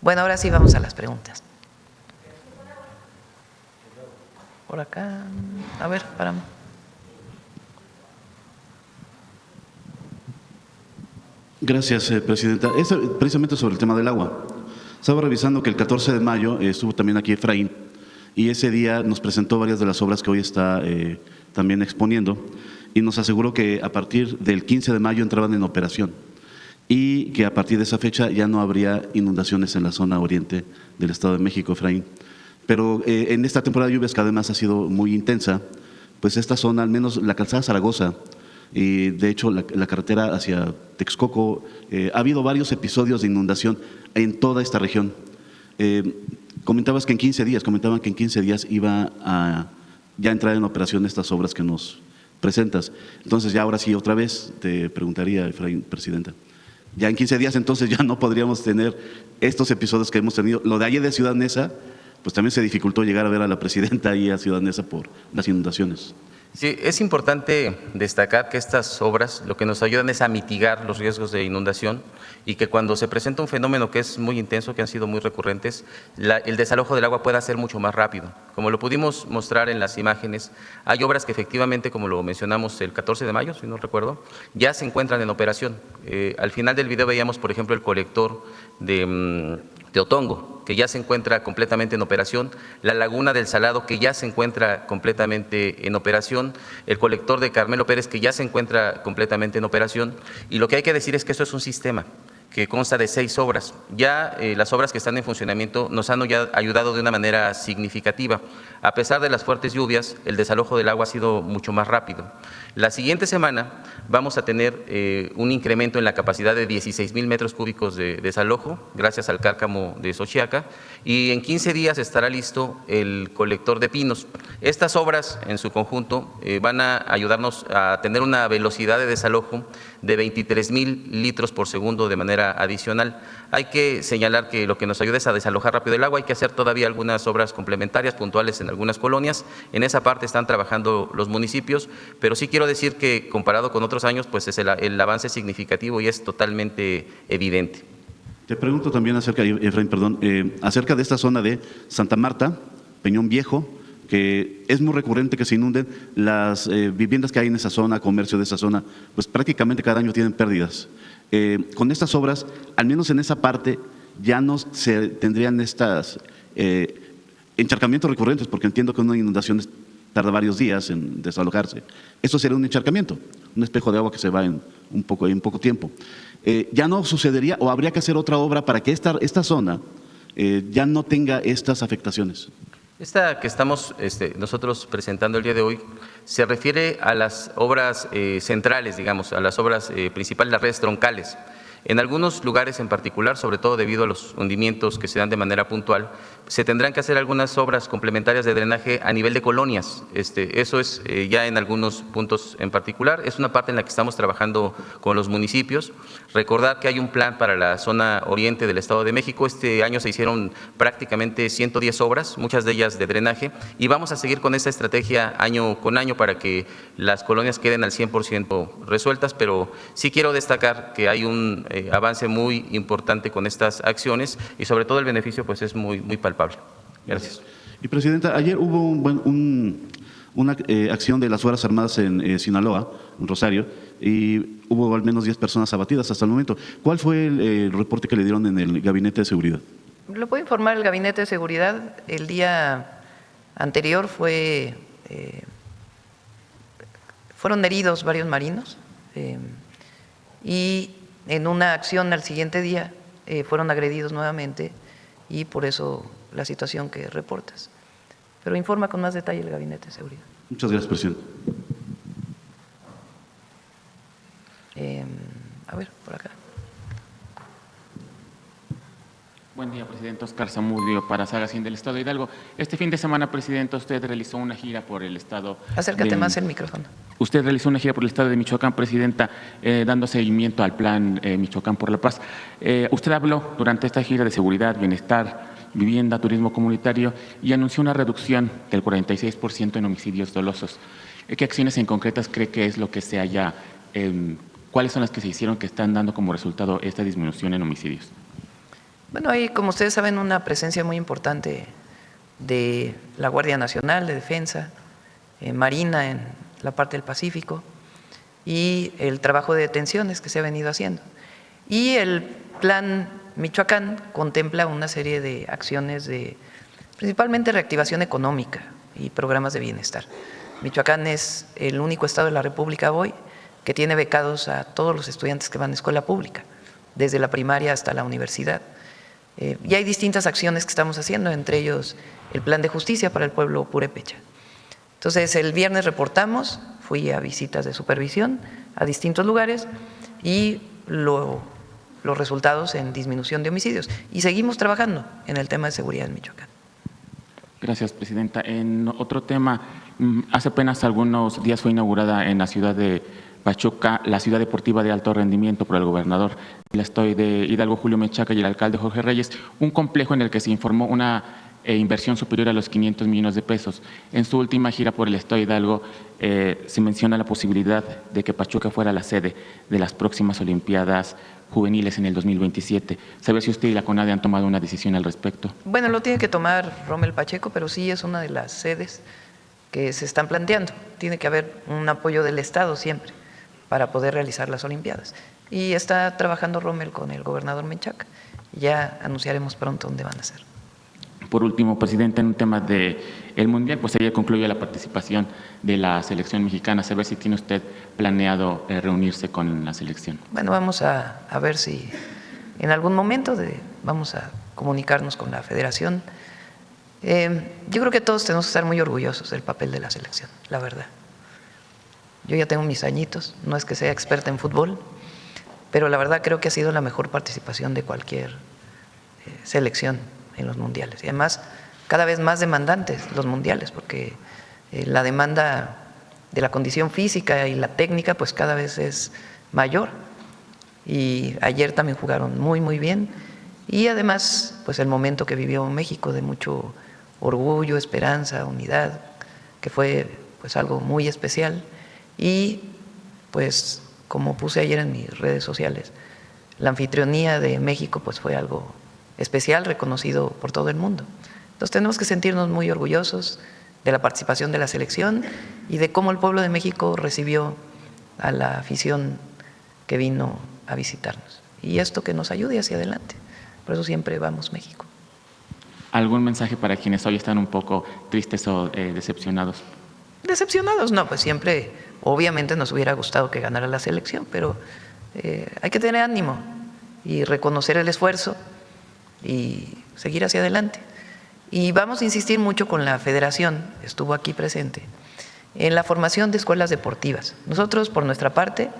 Bueno, ahora sí vamos a las preguntas. Por acá, a ver, párame. Gracias, presidenta. Es precisamente sobre el tema del agua. Estaba revisando que el 14 de mayo estuvo también aquí Efraín y ese día nos presentó varias de las obras que hoy está también exponiendo y nos aseguró que a partir del 15 de mayo entraban en operación y que a partir de esa fecha ya no habría inundaciones en la zona oriente del Estado de México, Efraín. Pero en esta temporada de lluvias, que además ha sido muy intensa, pues esta zona, al menos la calzada Zaragoza, y de hecho la carretera hacia Texcoco, ha habido varios episodios de inundación en toda esta región. Comentaban que en 15 días iba a ya entrar en operación estas obras que nos presentas. Entonces ya ahora sí, otra vez te preguntaría, Efraín, presidenta, ya en 15 días entonces ya no podríamos tener estos episodios que hemos tenido. Lo de ayer de Ciudad Neza, pues también se dificultó llegar a ver a la presidenta ahí a Ciudad Neza por las inundaciones. Sí, es importante destacar que estas obras lo que nos ayudan es a mitigar los riesgos de inundación y que cuando se presenta un fenómeno que es muy intenso, que han sido muy recurrentes, el desalojo del agua pueda ser mucho más rápido. Como lo pudimos mostrar en las imágenes, hay obras que efectivamente, como lo mencionamos el 14 de mayo, si no recuerdo, ya se encuentran en operación. Al final del video veíamos, por ejemplo, el colector de Otongo, que ya se encuentra completamente en operación, la laguna del Salado, que ya se encuentra completamente en operación, el colector de Carmelo Pérez, que ya se encuentra completamente en operación, y lo que hay que decir es que esto es un sistema que consta de 6 obras. Ya las obras que están en funcionamiento nos han ya ayudado de una manera significativa. A pesar de las fuertes lluvias, el desalojo del agua ha sido mucho más rápido. La siguiente semana vamos a tener un incremento en la capacidad de 16,000 metros cúbicos de desalojo, gracias al cárcamo de Xochiaca, y en 15 días estará listo el colector de Pinos. Estas obras en su conjunto van a ayudarnos a tener una velocidad de desalojo de 23,000 litros por segundo de manera adicional. Hay que señalar que lo que nos ayuda es a desalojar rápido el agua. Hay que hacer todavía algunas obras complementarias puntuales en algunas colonias. En esa parte están trabajando los municipios, pero sí quiero decir que comparado con otros años, pues es el avance significativo y es totalmente evidente. Te pregunto también acerca, Efraín, perdón, acerca de esta zona de Santa Marta, Peñón Viejo, que es muy recurrente que se inunden las viviendas que hay en esa zona, comercio de esa zona, pues prácticamente cada año tienen pérdidas. Con estas obras, al menos en esa parte, ya no se tendrían estas encharcamientos recurrentes, porque entiendo que una inundación tarda varios días en desalojarse. Esto sería un encharcamiento, un espejo de agua que se va en poco tiempo. ¿Ya no sucedería o habría que hacer otra obra para que esta zona ya no tenga estas afectaciones? Esta que estamos nosotros presentando el día de hoy se refiere a las obras centrales, digamos, a las obras principales, las redes troncales. En algunos lugares en particular, sobre todo debido a los hundimientos que se dan de manera puntual, se tendrán que hacer algunas obras complementarias de drenaje a nivel de colonias. Eso es ya en algunos puntos en particular. Es una parte en la que estamos trabajando con los municipios. Recordar que hay un plan para la zona oriente del Estado de México. Este año se hicieron prácticamente 110 obras, muchas de ellas de drenaje, y vamos a seguir con esta estrategia año con año para que las colonias queden al 100% resueltas, pero sí quiero destacar que hay un avance muy importante con estas acciones y sobre todo el beneficio pues es muy palpable. Gracias. Y presidenta, ayer hubo una acción de las Fuerzas Armadas en Sinaloa, en Rosario, y hubo al menos 10 personas abatidas hasta el momento. ¿Cuál fue el reporte que le dieron en el Gabinete de Seguridad? Lo puede informar el Gabinete de Seguridad. El día anterior fueron heridos varios marinos y en una acción al siguiente día fueron agredidos nuevamente y por eso la situación que reportas. Pero informa con más detalle el Gabinete de Seguridad. Muchas gracias, presidente. A ver, por acá. Buen día, presidente. Oscar Zamudio para Saga 100 del Estado de Hidalgo. Este fin de semana, presidente, usted realizó una gira por el Estado. Acércate más el micrófono. Usted realizó una gira por el Estado de Michoacán, presidenta, dando seguimiento al plan Michoacán por la Paz. Usted habló durante esta gira de seguridad, bienestar, vivienda, turismo comunitario y anunció una reducción del 46% en homicidios dolosos. ¿Qué acciones en concretas cree que es lo que se haya, cuáles son las que se hicieron que están dando como resultado esta disminución en homicidios? Bueno, hay, como ustedes saben, una presencia muy importante de la Guardia Nacional de Defensa, Marina en la parte del Pacífico y el trabajo de detenciones que se ha venido haciendo. Y el Plan Michoacán contempla una serie de acciones de principalmente reactivación económica y programas de bienestar. Michoacán es el único estado de la República hoy que tiene becados a todos los estudiantes que van a escuela pública, desde la primaria hasta la universidad. Y hay distintas acciones que estamos haciendo, entre ellos el Plan de Justicia para el pueblo purépecha. Entonces, el viernes reportamos, fui a visitas de supervisión a distintos lugares y los resultados en disminución de homicidios. Y seguimos trabajando en el tema de seguridad en Michoacán. Gracias, presidenta. En otro tema, hace apenas algunos días fue inaugurada en la ciudad de Pachuca la ciudad deportiva de alto rendimiento por el gobernador del estado de Hidalgo, Julio Menchaca, y el alcalde Jorge Reyes, un complejo en el que se informó una inversión superior a los 500 millones de pesos. En su última gira por el estado de Hidalgo se menciona la posibilidad de que Pachuca fuera la sede de las próximas Olimpiadas juveniles en el 2027. ¿Sabe si usted y la CONADE han tomado una decisión al respecto? Bueno, lo tiene que tomar Rommel Pacheco, pero sí es una de las sedes que se están planteando. Tiene que haber un apoyo del Estado siempre para poder realizar las Olimpiadas. Y está trabajando Rommel con el gobernador Menchaca. Ya anunciaremos pronto dónde van a ser. Por último, presidente, en un tema del Mundial, pues ayer concluyó la participación de la selección mexicana. ¿Sabe si tiene usted planeado reunirse con la selección? Bueno, vamos a ver si en algún momento vamos a comunicarnos con la federación. Yo creo que todos tenemos que estar muy orgullosos del papel de la selección, la verdad. Yo ya tengo mis añitos, no es que sea experta en fútbol, pero la verdad creo que ha sido la mejor participación de cualquier selección en los mundiales. Y además, cada vez más demandantes los mundiales, porque la demanda de la condición física y la técnica pues cada vez es mayor. Y ayer también jugaron muy, muy bien. Y además, pues el momento que vivió México de mucho orgullo, esperanza, unidad, que fue pues algo muy especial. Y pues como puse ayer en mis redes sociales, la anfitrionía de México pues fue algo especial, reconocido por todo el mundo. Entonces tenemos que sentirnos muy orgullosos de la participación de la selección y de cómo el pueblo de México recibió a la afición que vino a visitarnos. Y esto que nos ayude hacia adelante. Por eso siempre vamos México. ¿Algún mensaje para quienes hoy están un poco tristes o decepcionados? Decepcionados, no, pues siempre, obviamente nos hubiera gustado que ganara la selección, pero hay que tener ánimo y reconocer el esfuerzo y seguir hacia adelante. Y vamos a insistir mucho con la federación, estuvo aquí presente, en la formación de escuelas deportivas. Nosotros, por nuestra parte,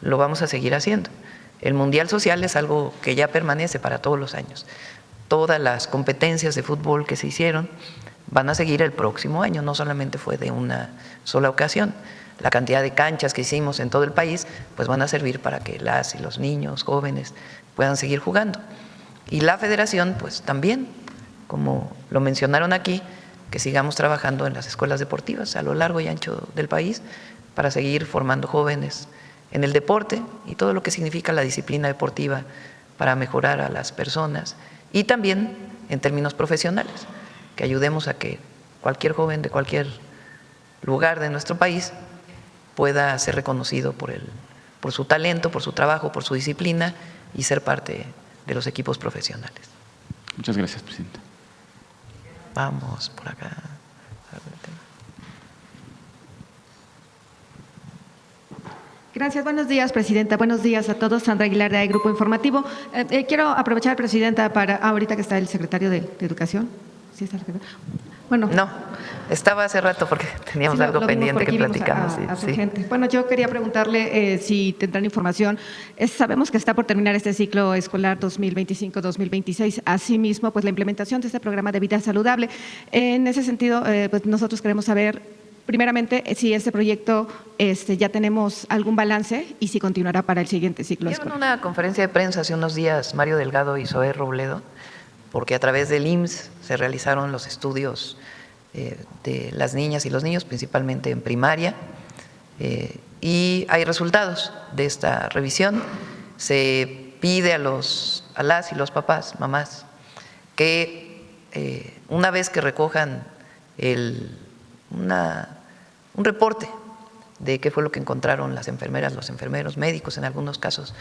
lo vamos a seguir haciendo. El Mundial Social es algo que ya permanece para todos los años. Todas las competencias de fútbol que se hicieron van a seguir el próximo año, no solamente fue de una sola ocasión. La cantidad de canchas que hicimos en todo el país pues van a servir para que las y los niños, jóvenes puedan seguir jugando. Y la federación pues también, como lo mencionaron aquí, que sigamos trabajando en las escuelas deportivas a lo largo y ancho del país para seguir formando jóvenes en el deporte y todo lo que significa la disciplina deportiva para mejorar a las personas y también en términos profesionales, que ayudemos a que cualquier joven de cualquier lugar de nuestro país pueda ser reconocido por su talento, por su trabajo, por su disciplina y ser parte de los equipos profesionales. Muchas gracias, presidenta. Vamos por acá. Gracias, buenos días, presidenta. Buenos días a todos. Sandra Aguilar, de Grupo Informativo. Quiero aprovechar, presidenta, para ahorita que está el secretario de Educación. ¿Sí está el secretario? Bueno. No, estaba hace rato porque teníamos sí, algo pendiente que platicamos. Sí. Bueno, yo quería preguntarle si tendrán información. Sabemos que está por terminar este ciclo escolar 2025-2026. Asimismo, pues la implementación de este programa de vida saludable. En ese sentido, pues nosotros queremos saber, primeramente, si este proyecto ya tenemos algún balance y si continuará para el siguiente ciclo escolar. En una conferencia de prensa hace unos días, Mario Delgado y Zoé Robledo, porque a través del IMSS se realizaron los estudios de las niñas y los niños, principalmente en primaria, y hay resultados de esta revisión. Se pide a a las y los papás, mamás, que una vez que recojan un reporte de qué fue lo que encontraron las enfermeras, los enfermeros, médicos en algunos casos,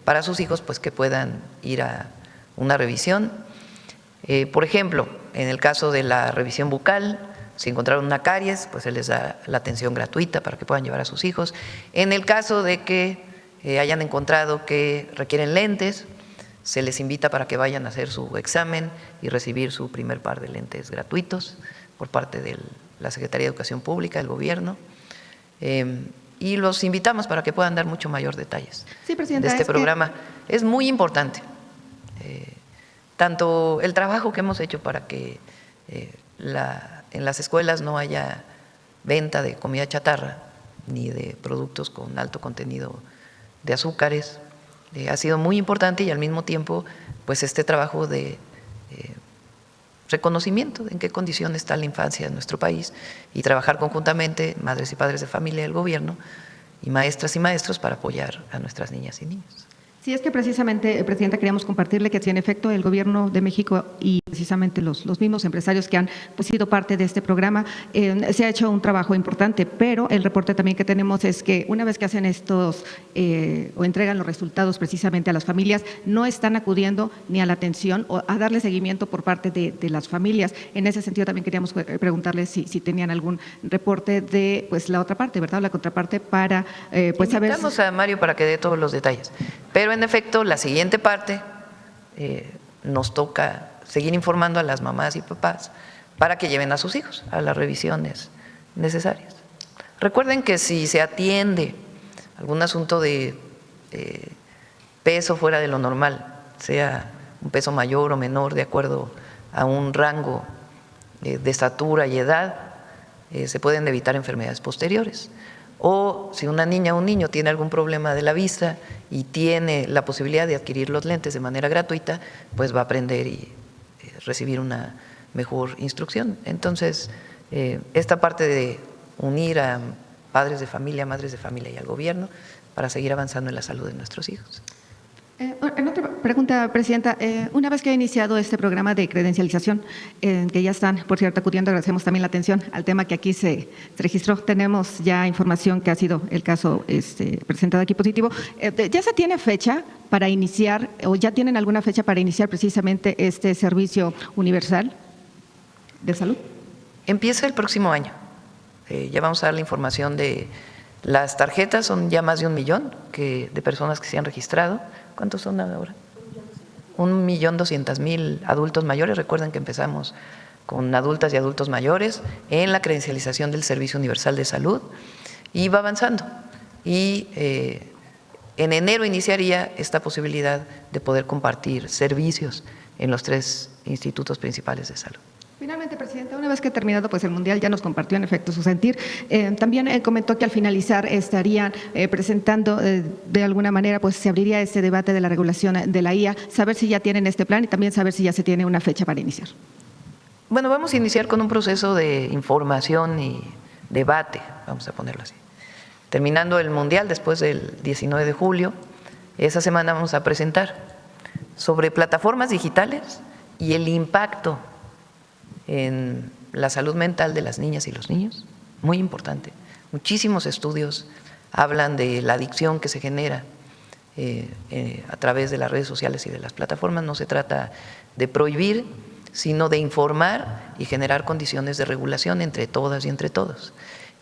para sus hijos, pues que puedan ir a una revisión. Por ejemplo, en el caso de la revisión bucal, si encontraron una caries, pues se les da la atención gratuita para que puedan llevar a sus hijos. En el caso de que hayan encontrado que requieren lentes, se les invita para que vayan a hacer su examen y recibir su primer par de lentes gratuitos por parte de la Secretaría de Educación Pública, del Gobierno. Y los invitamos para que puedan dar mucho mayor detalles Sí, Presidenta, de este programa. Es muy importante, tanto el trabajo que hemos hecho para que en las escuelas no haya venta de comida chatarra ni de productos con alto contenido de azúcares, ha sido muy importante, y al mismo tiempo pues este trabajo de reconocimiento de en qué condición está la infancia en nuestro país, y trabajar conjuntamente madres y padres de familia, el gobierno y maestras y maestros para apoyar a nuestras niñas y niños. Sí, es que precisamente, Presidenta, queríamos compartirle que, si en efecto el Gobierno de México y precisamente los mismos empresarios que han sido parte de este programa, se ha hecho un trabajo importante, pero el reporte también que tenemos es que una vez que hacen estos o entregan los resultados precisamente a las familias, no están acudiendo ni a la atención o a darle seguimiento por parte de las familias. En ese sentido también queríamos preguntarles si tenían algún reporte de pues la otra parte, ¿verdad? La contraparte para pues saber… Invitamos a Mario para que dé todos los detalles, pero en efecto, la siguiente parte nos toca seguir informando a las mamás y papás para que lleven a sus hijos a las revisiones necesarias. Recuerden que si se atiende algún asunto de peso fuera de lo normal, sea un peso mayor o menor de acuerdo a un rango de estatura y edad, se pueden evitar enfermedades posteriores. O si una niña o un niño tiene algún problema de la vista y tiene la posibilidad de adquirir los lentes de manera gratuita, pues va a aprender y recibir una mejor instrucción. Entonces, esta parte de unir a padres de familia, madres de familia y al gobierno para seguir avanzando en la salud de nuestros hijos. En otra pregunta, Presidenta, una vez que ha iniciado este programa de credencialización, que ya están, por cierto, acudiendo, agradecemos también la atención al tema que aquí se registró. Tenemos ya información que ha sido el caso presentado aquí positivo. ¿Ya se tiene fecha para iniciar o ya tienen alguna fecha para iniciar precisamente este servicio universal de salud? Empieza el próximo año. Ya vamos a dar la información de las tarjetas, son ya más de 1 millón de personas que se han registrado. ¿Cuántos son ahora? 1.200.000 adultos mayores. Recuerden que empezamos con adultas y adultos mayores en la credencialización del Servicio Universal de Salud, y va avanzando. Y en enero iniciaría esta posibilidad de poder compartir servicios en los 3 institutos principales de salud. Finalmente, Presidenta, una vez que ha terminado pues el Mundial, ya nos compartió en efecto su sentir. También comentó que al finalizar estarían presentando de alguna manera, pues se abriría este debate de la regulación de la IA, saber si ya tienen este plan y también saber si ya se tiene una fecha para iniciar. Bueno, vamos a iniciar con un proceso de información y debate, vamos a ponerlo así. Terminando el Mundial, después del 19 de julio, esa semana vamos a presentar sobre plataformas digitales y el impacto en la salud mental de las niñas y los niños, muy importante. Muchísimos estudios hablan de la adicción que se genera a través de las redes sociales y de las plataformas. No se trata de prohibir, sino de informar y generar condiciones de regulación entre todas y entre todos.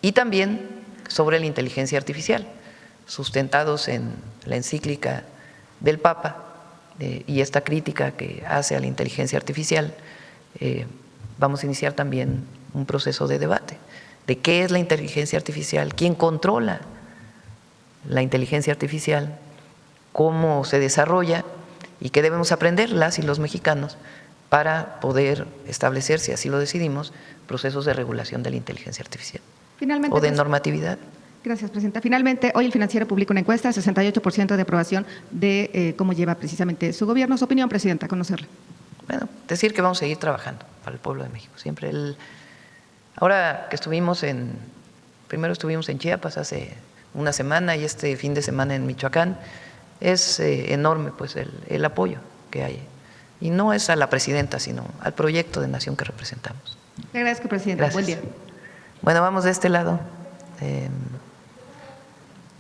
Y también sobre la inteligencia artificial, sustentados en la encíclica del Papa y esta crítica que hace a la inteligencia artificial. Vamos a iniciar también un proceso de debate de qué es la inteligencia artificial, quién controla la inteligencia artificial, cómo se desarrolla y qué debemos aprender las y los mexicanos para poder establecer, si así lo decidimos, procesos de regulación de la inteligencia artificial. Finalmente, o de normatividad. Gracias, Presidenta. Finalmente, hoy el Financiero publica una encuesta, 68% de aprobación de cómo lleva precisamente su gobierno. Su opinión, Presidenta, conocerla. Bueno, decir que vamos a seguir trabajando para el pueblo de México. Siempre ahora que primero estuvimos en Chiapas hace una semana y este fin de semana en Michoacán, es enorme pues el apoyo que hay. Y no es a la presidenta, sino al proyecto de nación que representamos. Le agradezco, presidenta. Gracias. Buen día. Bueno, vamos de este lado.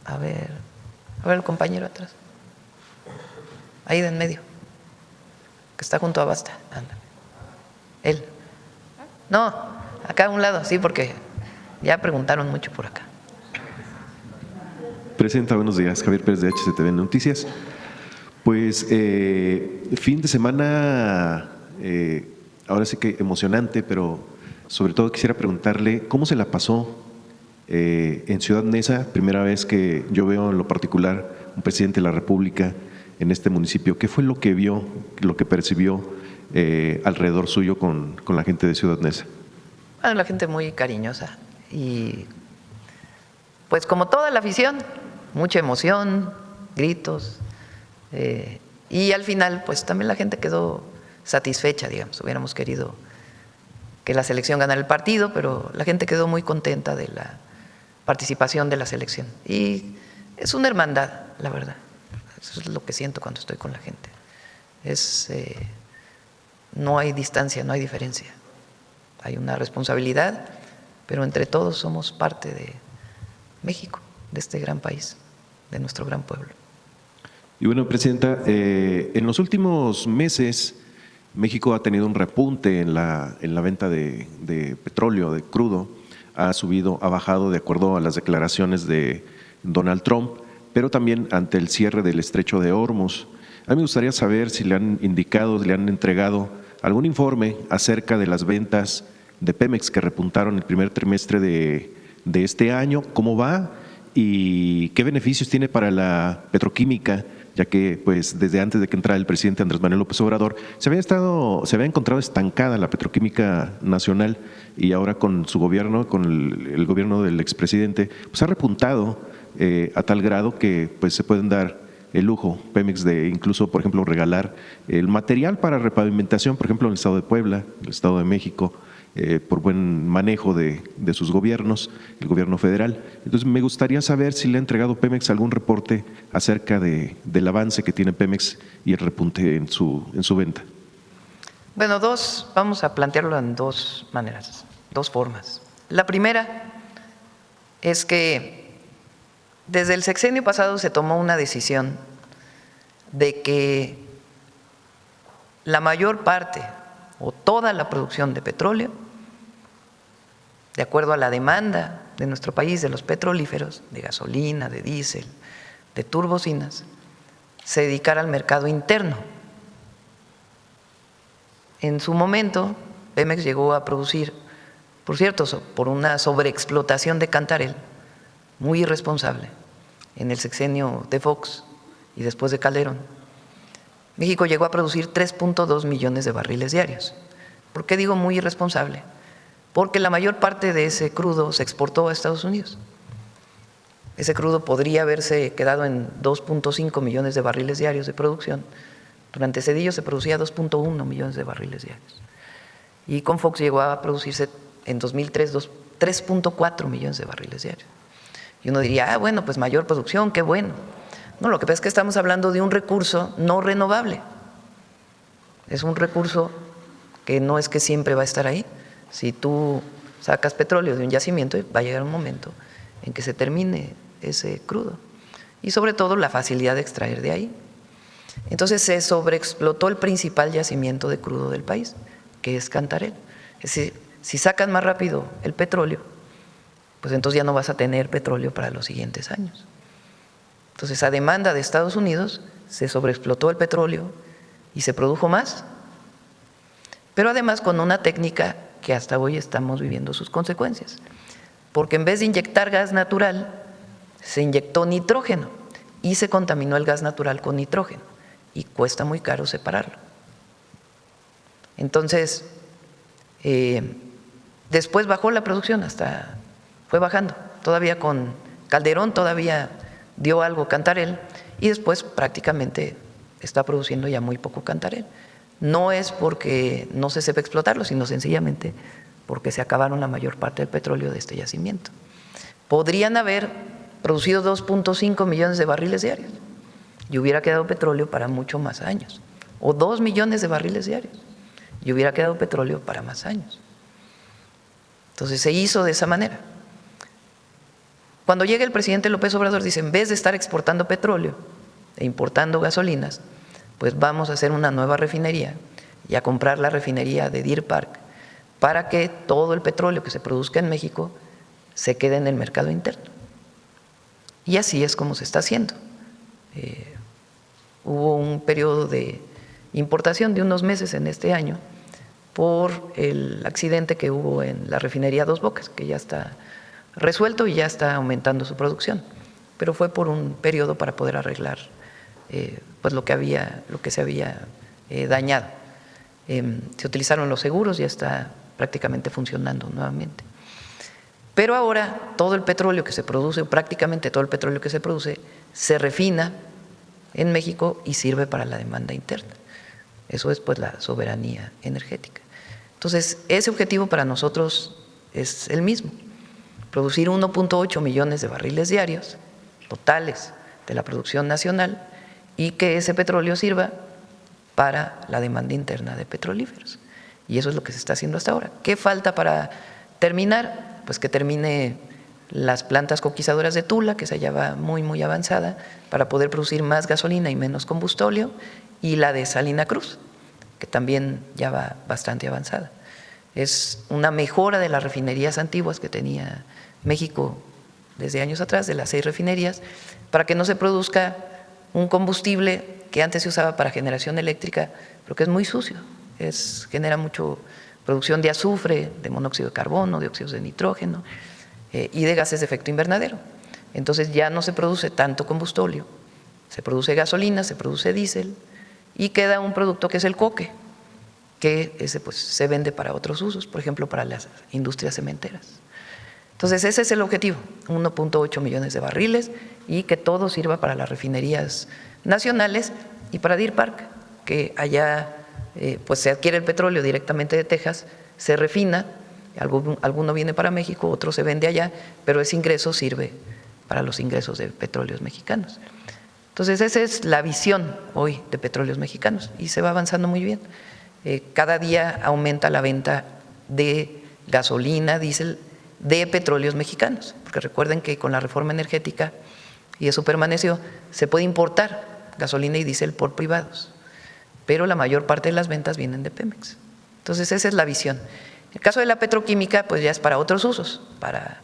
A ver el compañero atrás. Ahí de en medio, que está junto a Basta. Ándale. Él. No, acá a un lado, sí, porque ya preguntaron mucho por acá. Presidenta, buenos días. Javier Pérez de HCTV Noticias. Pues fin de semana, ahora sí que emocionante, pero sobre todo quisiera preguntarle cómo se la pasó en Ciudad Neza, primera vez que yo veo en lo particular un presidente de la República en este municipio. ¿Qué fue lo que vio, lo que percibió alrededor suyo con la gente de Ciudad Neza? Bueno, la gente muy cariñosa y pues como toda la afición, mucha emoción, gritos y al final pues también la gente quedó satisfecha, digamos. Hubiéramos querido que la selección ganara el partido, pero la gente quedó muy contenta de la participación de la selección y es una hermandad, la verdad. Eso es lo que siento cuando estoy con la gente. No hay distancia, no hay diferencia. Hay una responsabilidad, pero entre todos somos parte de México, de este gran país, de nuestro gran pueblo. Y bueno, Presidenta, en los últimos meses México ha tenido un repunte en la venta de petróleo, de crudo. Ha subido, ha bajado de acuerdo a las declaraciones de Donald Trump, pero también ante el cierre del estrecho de Hormuz. A mí me gustaría saber si le han indicado, le han entregado algún informe acerca de las ventas de Pemex que repuntaron el primer trimestre de este año, cómo va y qué beneficios tiene para la petroquímica, ya que pues desde antes de que entrara el presidente Andrés Manuel López Obrador se había encontrado estancada la petroquímica nacional y ahora con su gobierno, con el gobierno del expresidente, pues ha repuntado a tal grado que pues se pueden dar el lujo Pemex de incluso, por ejemplo, regalar el material para repavimentación, por ejemplo, en el estado de Puebla, el estado de México, por buen manejo de sus gobiernos, el gobierno federal. Entonces, me gustaría saber si le ha entregado Pemex algún reporte acerca del avance que tiene Pemex y el repunte en su venta. Bueno, vamos a plantearlo en dos maneras, dos formas. La primera es que desde el sexenio pasado se tomó una decisión de que la mayor parte o toda la producción de petróleo, de acuerdo a la demanda de nuestro país, de los petrolíferos, de gasolina, de diésel, de turbocinas, se dedicara al mercado interno. En su momento, Pemex llegó a producir, por cierto, por una sobreexplotación de Cantarell, muy irresponsable, en el sexenio de Fox y después de Calderón, México llegó a producir 3.2 millones de barriles diarios. ¿Por qué digo muy irresponsable? Porque la mayor parte de ese crudo se exportó a Estados Unidos. Ese crudo podría haberse quedado en 2.5 millones de barriles diarios de producción. Durante Cedillo se producía 2.1 millones de barriles diarios. Y con Fox llegó a producirse en 2003 3.4 millones de barriles diarios. Y uno diría, bueno, pues mayor producción, qué bueno. No, lo que pasa es que estamos hablando de un recurso no renovable. Es un recurso que no es que siempre va a estar ahí. Si tú sacas petróleo de un yacimiento, va a llegar un momento en que se termine ese crudo. Y sobre todo la facilidad de extraer de ahí. Entonces se sobreexplotó el principal yacimiento de crudo del país, que es Cantarell. Es decir, si sacan más rápido el petróleo, pues entonces ya no vas a tener petróleo para los siguientes años. Entonces, a demanda de Estados Unidos, se sobreexplotó el petróleo y se produjo más, pero además con una técnica que hasta hoy estamos viviendo sus consecuencias, porque en vez de inyectar gas natural, se inyectó nitrógeno y se contaminó el gas natural con nitrógeno y cuesta muy caro separarlo. Entonces, después bajó la producción, fue bajando, todavía con Calderón todavía dio algo Cantarell y después prácticamente está produciendo ya muy poco Cantarell. No es porque no se sepa explotarlo, sino sencillamente porque se acabaron la mayor parte del petróleo de este yacimiento. Podrían haber producido 2.5 millones de barriles diarios y hubiera quedado petróleo para mucho más años, o 2 millones de barriles diarios, y hubiera quedado petróleo para más años. Entonces se hizo de esa manera. Cuando llega el presidente López Obrador, dice, en vez de estar exportando petróleo e importando gasolinas, pues vamos a hacer una nueva refinería y a comprar la refinería de Deer Park para que todo el petróleo que se produzca en México se quede en el mercado interno. Y así es como se está haciendo. Hubo un periodo de importación de unos meses en este año por el accidente que hubo en la refinería Dos Bocas, que ya está resuelto y ya está aumentando su producción, pero fue por un periodo para poder arreglar pues lo que se había dañado. Se utilizaron los seguros, ya está prácticamente funcionando nuevamente. Pero ahora todo el petróleo que se produce, prácticamente todo el petróleo que se produce, se refina en México y sirve para la demanda interna. Eso es pues la soberanía energética. Entonces, ese objetivo para nosotros es el mismo: producir 1.8 millones de barriles diarios totales de la producción nacional y que ese petróleo sirva para la demanda interna de petrolíferos. Y eso es lo que se está haciendo hasta ahora. ¿Qué falta para terminar? Pues que termine las plantas coquizadoras de Tula, que se halla muy avanzada, para poder producir más gasolina y menos combustóleo, y la de Salina Cruz, que también ya va bastante avanzada. Es una mejora de las refinerías antiguas que tenía México desde años atrás, de las 6 refinerías, para que no se produzca un combustible que antes se usaba para generación eléctrica, pero que es muy sucio, genera mucho producción de azufre, de monóxido de carbono, de óxidos de nitrógeno y de gases de efecto invernadero. Entonces ya no se produce tanto combustóleo, se produce gasolina, se produce diésel y queda un producto que es el coque, que ese pues se vende para otros usos, por ejemplo para las industrias cementeras. Entonces ese es el objetivo, 1.8 millones de barriles y que todo sirva para las refinerías nacionales y para Deer Park, que allá pues se adquiere el petróleo directamente de Texas, se refina, alguno viene para México, otro se vende allá, pero ese ingreso sirve para los ingresos de petróleos mexicanos. Entonces esa es la visión hoy de Petróleos Mexicanos y se va avanzando muy bien. Cada día aumenta la venta de gasolina, diésel, de petróleos mexicanos, porque recuerden que con la reforma energética, y eso permaneció, se puede importar gasolina y diésel por privados, pero la mayor parte de las ventas vienen de Pemex. Entonces esa es la visión. El caso de la petroquímica pues ya es para otros usos, para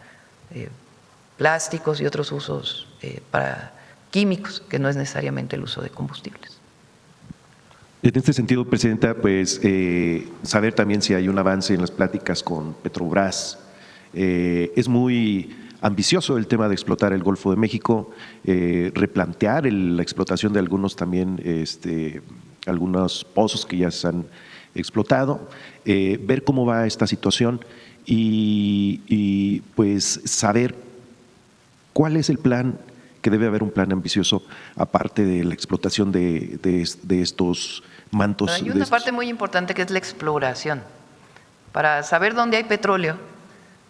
plásticos y otros usos para químicos, que no es necesariamente el uso de combustibles. En este sentido, Presidenta, pues saber también si hay un avance en las pláticas con Petrobras. Es muy ambicioso el tema de explotar el Golfo de México, replantear la explotación de algunos también, algunos pozos que ya se han explotado, ver cómo va esta situación y pues saber cuál es el plan, que debe haber un plan ambicioso aparte de la explotación de estos mantos. Hay una parte muy importante que es la exploración. Para saber dónde hay petróleo,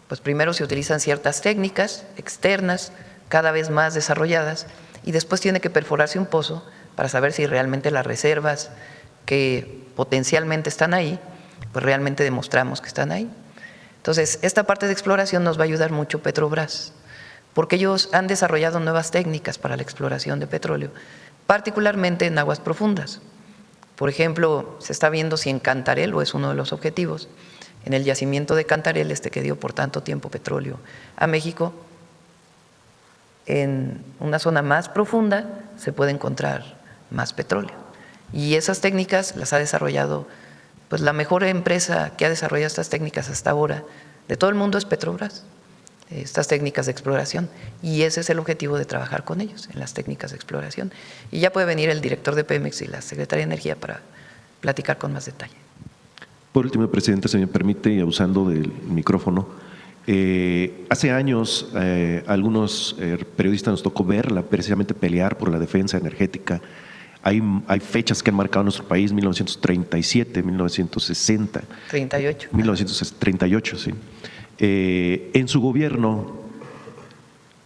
pues primero se utilizan ciertas técnicas externas, cada vez más desarrolladas, y después tiene que perforarse un pozo para saber si realmente las reservas que potencialmente están ahí, pues realmente demostramos que están ahí. Entonces, esta parte de exploración nos va a ayudar mucho Petrobras, porque ellos han desarrollado nuevas técnicas para la exploración de petróleo, particularmente en aguas profundas. Por ejemplo, se está viendo si en Cantarell, o es uno de los objetivos, en el yacimiento de Cantarell, que dio por tanto tiempo petróleo a México, en una zona más profunda se puede encontrar más petróleo. Y esas técnicas las ha desarrollado, pues la mejor empresa que ha desarrollado estas técnicas hasta ahora de todo el mundo es Petrobras, estas técnicas de exploración, y ese es el objetivo de trabajar con ellos, en las técnicas de exploración. Y ya puede venir el director de Pemex y la secretaria de Energía para platicar con más detalle. Por último, Presidenta, si me permite, y abusando del micrófono, hace años algunos periodistas nos tocó verla precisamente pelear por la defensa energética. Hay fechas que han marcado nuestro país, 1937, 1960. 38. 1938, sí. En su gobierno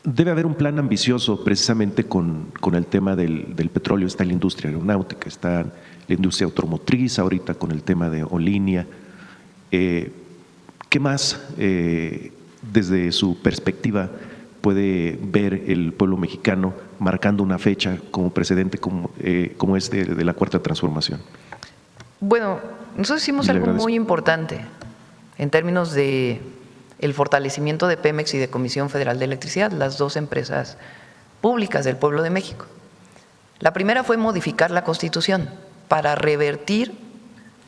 debe haber un plan ambicioso precisamente con el tema del petróleo. Está la industria aeronáutica, está la industria automotriz, ahorita con el tema de Olinia. ¿Qué más, desde su perspectiva, puede ver el pueblo mexicano marcando una fecha como precedente como este de la Cuarta Transformación? Bueno, nosotros hicimos Y le algo agradezco. muy importante en términos de el fortalecimiento de Pemex y de Comisión Federal de Electricidad, las dos empresas públicas del pueblo de México. La primera fue modificar la Constitución para revertir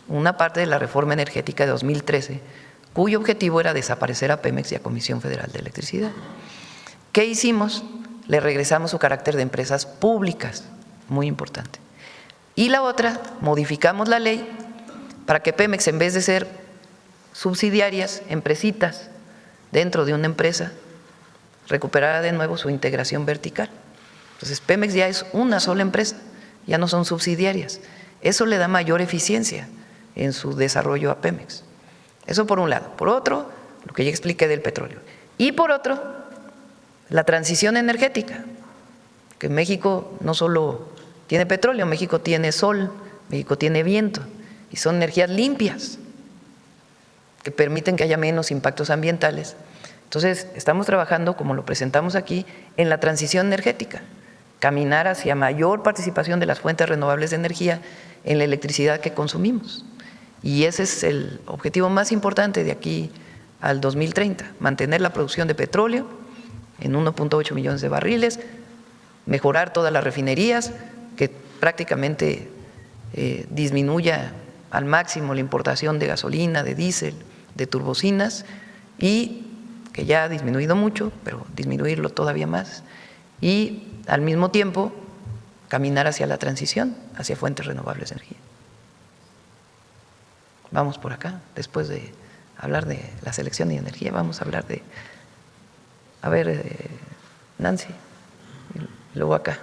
una parte de la reforma energética de 2013, cuyo objetivo era desaparecer a Pemex y a Comisión Federal de Electricidad. ¿Qué hicimos? Le regresamos su carácter de empresas públicas, muy importante. Y la otra, modificamos la ley para que Pemex, en vez de ser subsidiarias, empresitas dentro de una empresa, recuperara de nuevo su integración vertical. Entonces, Pemex ya es una sola empresa, ya no son subsidiarias. Eso le da mayor eficiencia en su desarrollo a Pemex. Eso por un lado. Por otro, lo que ya expliqué del petróleo. Y por otro, la transición energética, que México no solo tiene petróleo, México tiene sol, México tiene viento, y son energías limpias que permiten que haya menos impactos ambientales. Entonces, estamos trabajando, como lo presentamos aquí, en la transición energética, caminar hacia mayor participación de las fuentes renovables de energía en la electricidad que consumimos. Y ese es el objetivo más importante de aquí al 2030, mantener la producción de petróleo en 1.8 millones de barriles, mejorar todas las refinerías, que prácticamente disminuya al máximo la importación de gasolina, de diésel, de turbocinas, y que ya ha disminuido mucho, pero disminuirlo todavía más, y al mismo tiempo caminar hacia la transición, hacia fuentes renovables de energía. Vamos por acá, después de hablar de la selección y energía, vamos a hablar de, Nancy, y luego acá.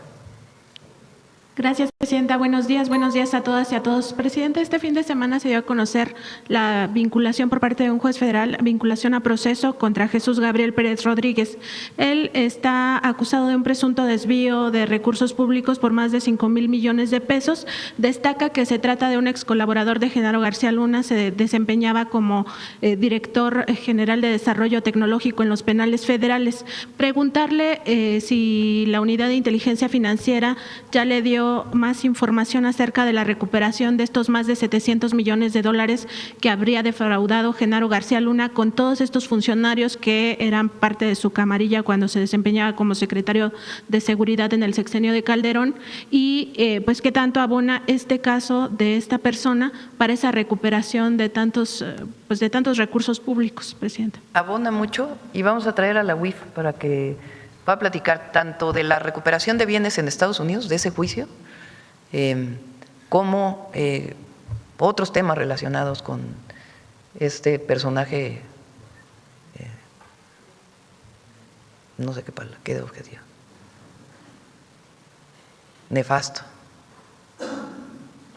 Gracias, Presidenta. Buenos días a todas y a todos. Presidente, este fin de semana se dio a conocer la vinculación por parte de un juez federal, vinculación a proceso contra Jesús Gabriel Pérez Rodríguez. Él está acusado de un presunto desvío de recursos públicos por más de 5,000 millones de pesos. Destaca que se trata de un ex colaborador de Genaro García Luna, se desempeñaba como director general de desarrollo tecnológico en los penales federales. Preguntarle si la unidad de inteligencia financiera ya le dio más información acerca de la recuperación de estos más de 700 millones de dólares que habría defraudado Genaro García Luna con todos estos funcionarios que eran parte de su camarilla cuando se desempeñaba como secretario de Seguridad en el sexenio de Calderón, y pues qué tanto abona este caso de esta persona para esa recuperación de tantos recursos públicos, Presidenta. Abona mucho, y vamos a traer a la UIF para que va a platicar tanto de la recuperación de bienes en Estados Unidos, de ese juicio, como otros temas relacionados con este personaje, no sé qué de objetivo, nefasto,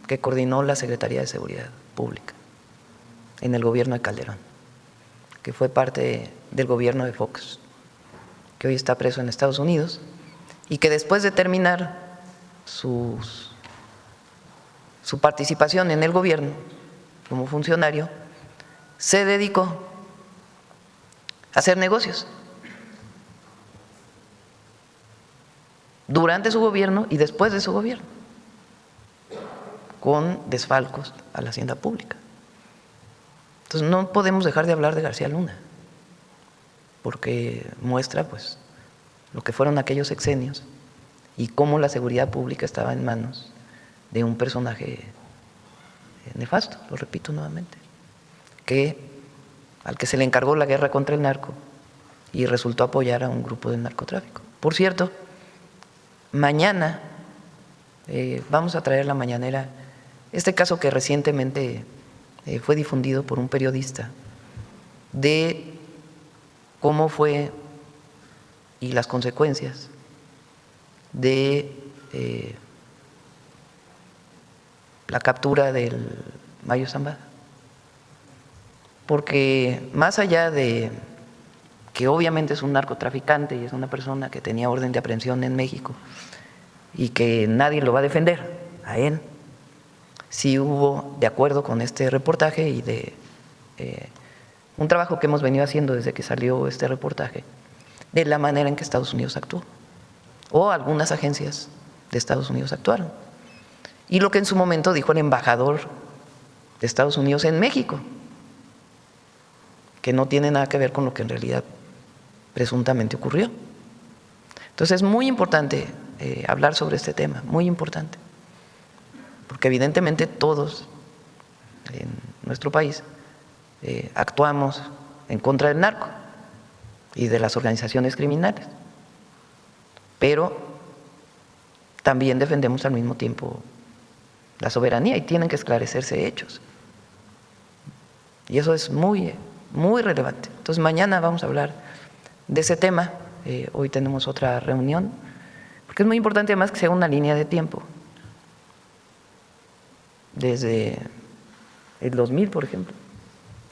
que coordinó la Secretaría de Seguridad Pública en el gobierno de Calderón, que fue parte del gobierno de Fox, que hoy está preso en Estados Unidos, y que después de terminar su participación en el gobierno como funcionario, se dedicó a hacer negocios durante su gobierno y después de su gobierno, con desfalcos a la hacienda pública. Entonces no podemos dejar de hablar de García Luna, porque muestra pues lo que fueron aquellos sexenios y cómo la seguridad pública estaba en manos de un personaje nefasto, lo repito nuevamente, al que se le encargó la guerra contra el narco y resultó apoyar a un grupo de narcotráfico. Por cierto, mañana vamos a traer a la mañanera este caso que recientemente fue difundido por un periodista de cómo fue y las consecuencias de la captura del Mayo Zambada. Porque más allá de que obviamente es un narcotraficante y es una persona que tenía orden de aprehensión en México y que nadie lo va a defender a él, sí hubo, de acuerdo con este reportaje y de un trabajo que hemos venido haciendo desde que salió este reportaje, de la manera en que Estados Unidos actuó, o algunas agencias de Estados Unidos actuaron. Y lo que en su momento dijo el embajador de Estados Unidos en México, que no tiene nada que ver con lo que en realidad presuntamente ocurrió. Entonces es muy importante hablar sobre este tema, muy importante, porque evidentemente todos en nuestro país actuamos en contra del narco y de las organizaciones criminales, pero también defendemos al mismo tiempo la soberanía y tienen que esclarecerse hechos. Y eso es muy relevante. Entonces mañana vamos a hablar de ese tema. Hoy tenemos otra reunión, porque es muy importante además que sea una línea de tiempo. Desde el 2000, por ejemplo,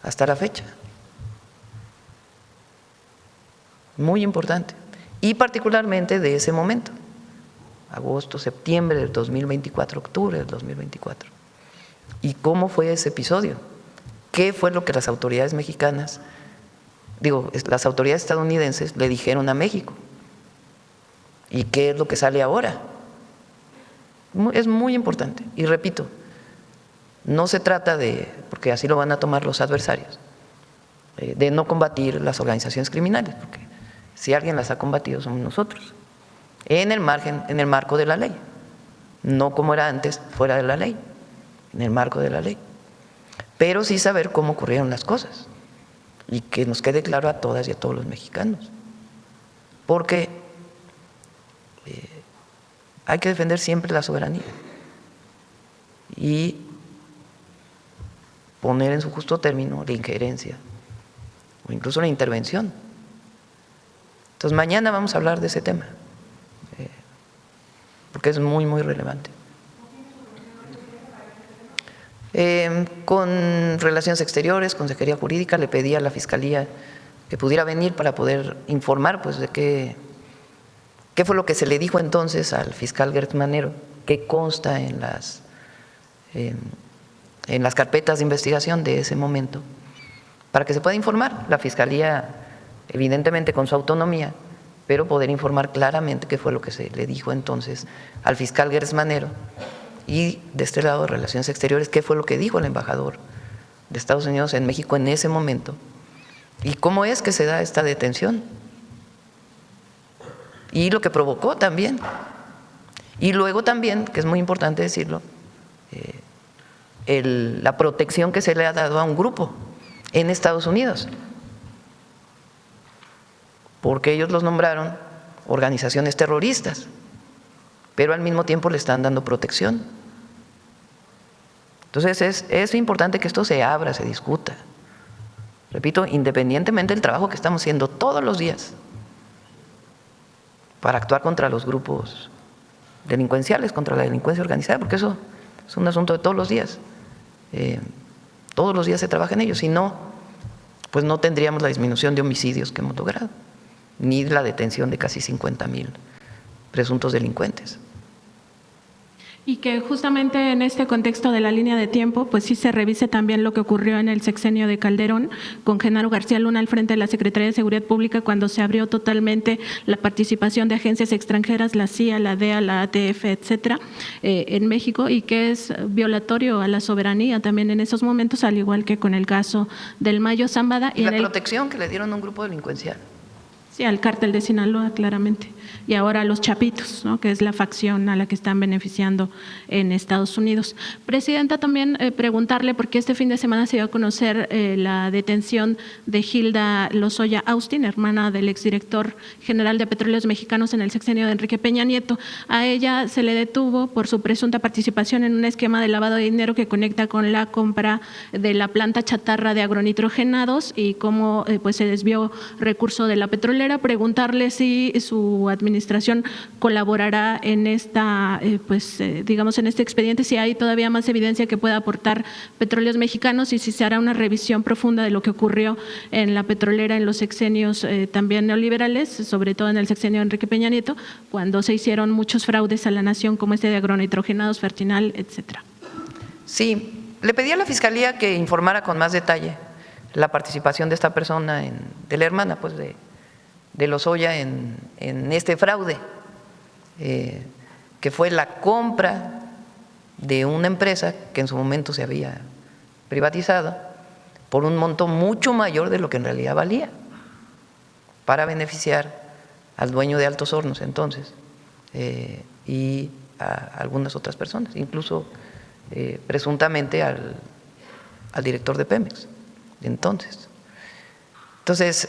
hasta la fecha. Muy importante. Y particularmente de ese momento, agosto, septiembre del 2024, octubre del 2024. ¿Y cómo fue ese episodio? ¿Qué fue lo que las autoridades mexicanas, las autoridades estadounidenses le dijeron a México? ¿Y qué es lo que sale ahora? Es muy importante. Y repito, no se trata de, porque así lo van a tomar los adversarios, de no combatir las organizaciones criminales, porque si alguien las ha combatido somos nosotros, en el marco de la ley, no como era antes, fuera de la ley, en el marco de la ley. Pero sí saber cómo ocurrieron las cosas y que nos quede claro a todas y a todos los mexicanos, porque hay que defender siempre la soberanía y poner en su justo término la injerencia o incluso la intervención. Entonces mañana vamos a hablar de ese tema, porque es muy relevante. Con Relaciones Exteriores, Consejería Jurídica, le pedí a la Fiscalía que pudiera venir para poder informar pues de qué fue lo que se le dijo entonces al fiscal Gertz Manero, qué consta en las carpetas de investigación de ese momento, para que se pueda informar. La Fiscalía, evidentemente con su autonomía, pero poder informar claramente qué fue lo que se le dijo entonces al fiscal Gertz Manero. Y de este lado de Relaciones Exteriores, ¿qué fue lo que dijo el embajador de Estados Unidos en México en ese momento? ¿Y cómo es que se da esta detención? Y lo que provocó también. Y luego también, que es muy importante decirlo, la protección que se le ha dado a un grupo en Estados Unidos, porque ellos los nombraron organizaciones terroristas, pero al mismo tiempo le están dando protección. Entonces es importante que esto se abra, se discuta. Repito, independientemente del trabajo que estamos haciendo todos los días para actuar contra los grupos delincuenciales, contra la delincuencia organizada, porque eso es un asunto de todos los días. Todos los días se trabaja en ello, si no, pues no tendríamos la disminución de homicidios que hemos logrado, ni la detención de casi 50,000 presuntos delincuentes. Y que justamente en este contexto de la línea de tiempo, pues sí se revise también lo que ocurrió en el sexenio de Calderón con Genaro García Luna al frente de la Secretaría de Seguridad Pública, cuando se abrió totalmente la participación de agencias extranjeras, la CIA, la DEA, la ATF, etcétera, en México, y que es violatorio a la soberanía también en esos momentos, al igual que con el caso del Mayo Zambada. Y la protección que le dieron a un grupo delincuencial. Sí, al cártel de Sinaloa, claramente. Y ahora a los Chapitos, ¿no?, que es la facción a la que están beneficiando en Estados Unidos. Presidenta, también preguntarle, porque este fin de semana se dio a conocer la detención de Hilda Lozoya Austin, hermana del exdirector general de Petróleos Mexicanos en el sexenio de Enrique Peña Nieto. A ella se le detuvo por su presunta participación en un esquema de lavado de dinero que conecta con la compra de la planta chatarra de agronitrogenados y cómo pues se desvió recurso de la petrolera. petrolera, preguntarle si su administración colaborará en esta, digamos, en este expediente, si hay todavía más evidencia que pueda aportar Petróleos Mexicanos y si se hará una revisión profunda de lo que ocurrió en la petrolera en los sexenios también neoliberales, sobre todo en el sexenio de Enrique Peña Nieto, cuando se hicieron muchos fraudes a la nación como este de agronitrogenados, Fertinal, etcétera. Sí, le pedí a la Fiscalía que informara con más detalle la participación de esta persona, de la hermana pues de Lozoya en este fraude, que fue la compra de una empresa que en su momento se había privatizado por un monto mucho mayor de lo que en realidad valía, para beneficiar al dueño de Altos Hornos entonces y a algunas otras personas, incluso presuntamente al director de Pemex de entonces. Entonces,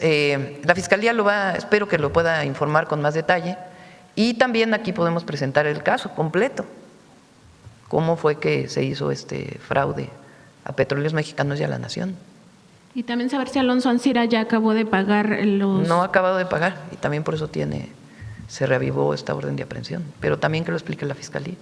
la Fiscalía espero que lo pueda informar con más detalle, y también aquí podemos presentar el caso completo, cómo fue que se hizo este fraude a Petróleos Mexicanos y a la Nación. Y también saber si Alonso Ancira ya acabó de pagar los… No ha acabado de pagar, y también por eso se reavivó esta orden de aprehensión, pero también que lo explique la Fiscalía.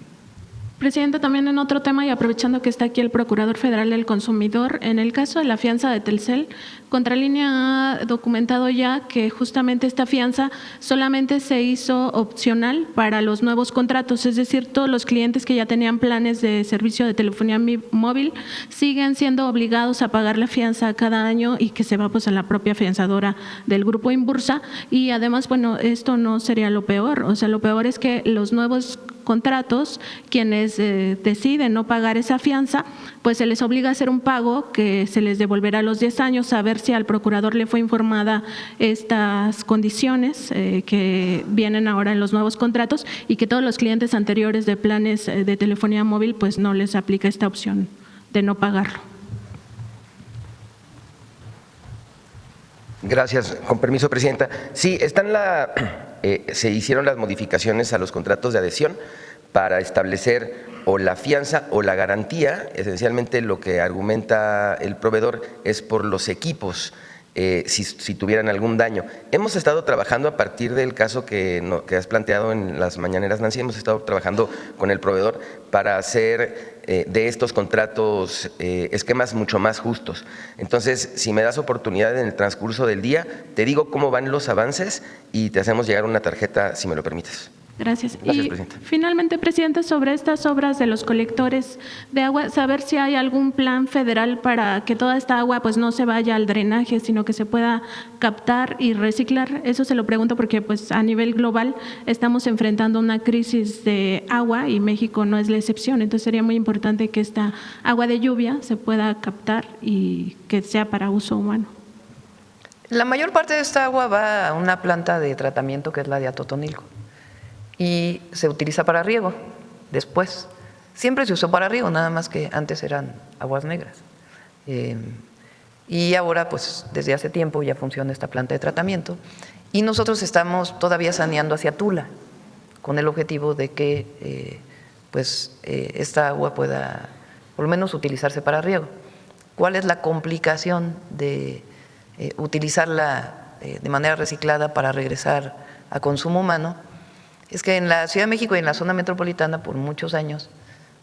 Presidenta, también en otro tema, y aprovechando que está aquí el Procurador Federal del Consumidor, en el caso de la fianza de Telcel, Contralínea ha documentado ya que justamente esta fianza solamente se hizo opcional para los nuevos contratos, es decir, todos los clientes que ya tenían planes de servicio de telefonía móvil siguen siendo obligados a pagar la fianza cada año y que se va pues a la propia fianzadora del Grupo Inbursa. Y además, bueno, esto no sería lo peor, o sea, lo peor es que los nuevos contratos, quienes deciden no pagar esa fianza, pues se les obliga a hacer un pago que se les devolverá a los 10 años, a ver si al procurador le fue informada estas condiciones que vienen ahora en los nuevos contratos, y que todos los clientes anteriores de planes de telefonía móvil pues no les aplica esta opción de no pagarlo. Gracias. Con permiso, Presidenta. Sí, se hicieron las modificaciones a los contratos de adhesión para establecer o la fianza o la garantía. Esencialmente lo que argumenta el proveedor es por los equipos, si tuvieran algún daño. Hemos estado trabajando a partir del caso que has planteado en las mañaneras, Nancy, hemos estado trabajando con el proveedor para hacer de estos contratos esquemas mucho más justos. Entonces, si me das oportunidad en el transcurso del día, te digo cómo van los avances y te hacemos llegar una tarjeta, si me lo permites. Gracias. Gracias, y Presidenta. Finalmente, Presidenta, sobre estas obras de los colectores de agua, saber si hay algún plan federal para que toda esta agua pues no se vaya al drenaje, sino que se pueda captar y reciclar. Eso se lo pregunto porque pues a nivel global estamos enfrentando una crisis de agua y México no es la excepción. Entonces sería muy importante que esta agua de lluvia se pueda captar y que sea para uso humano. La mayor parte de esta agua va a una planta de tratamiento que es la de Atotonilco, y se utiliza para riego después. Siempre se usó para riego, nada más que antes eran aguas negras. Y ahora, pues desde hace tiempo ya funciona esta planta de tratamiento, y nosotros estamos todavía saneando hacia Tula, con el objetivo de que esta agua pueda por lo menos utilizarse para riego. ¿Cuál es la complicación de utilizarla de manera reciclada para regresar a consumo humano? Es que en la Ciudad de México y en la zona metropolitana por muchos años,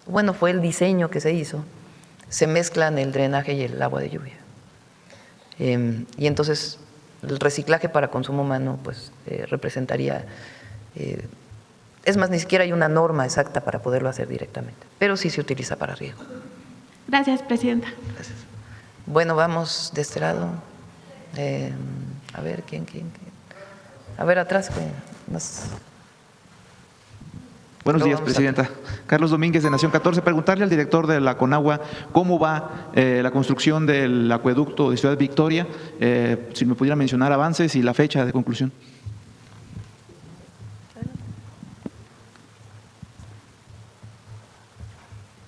bueno, fue el diseño que se hizo, se mezclan el drenaje y el agua de lluvia. Y entonces el reciclaje para consumo humano pues representaría, es más, ni siquiera hay una norma exacta para poderlo hacer directamente, pero sí se utiliza para riego. Gracias, Presidenta. Gracias. Bueno, vamos de este lado. A ver, ¿quién? A ver, atrás. Buenos días, Presidenta. Carlos Domínguez, de Nación 14. Preguntarle al director de la Conagua cómo va la construcción del acueducto de Ciudad Victoria, si me pudiera mencionar avances y la fecha de conclusión.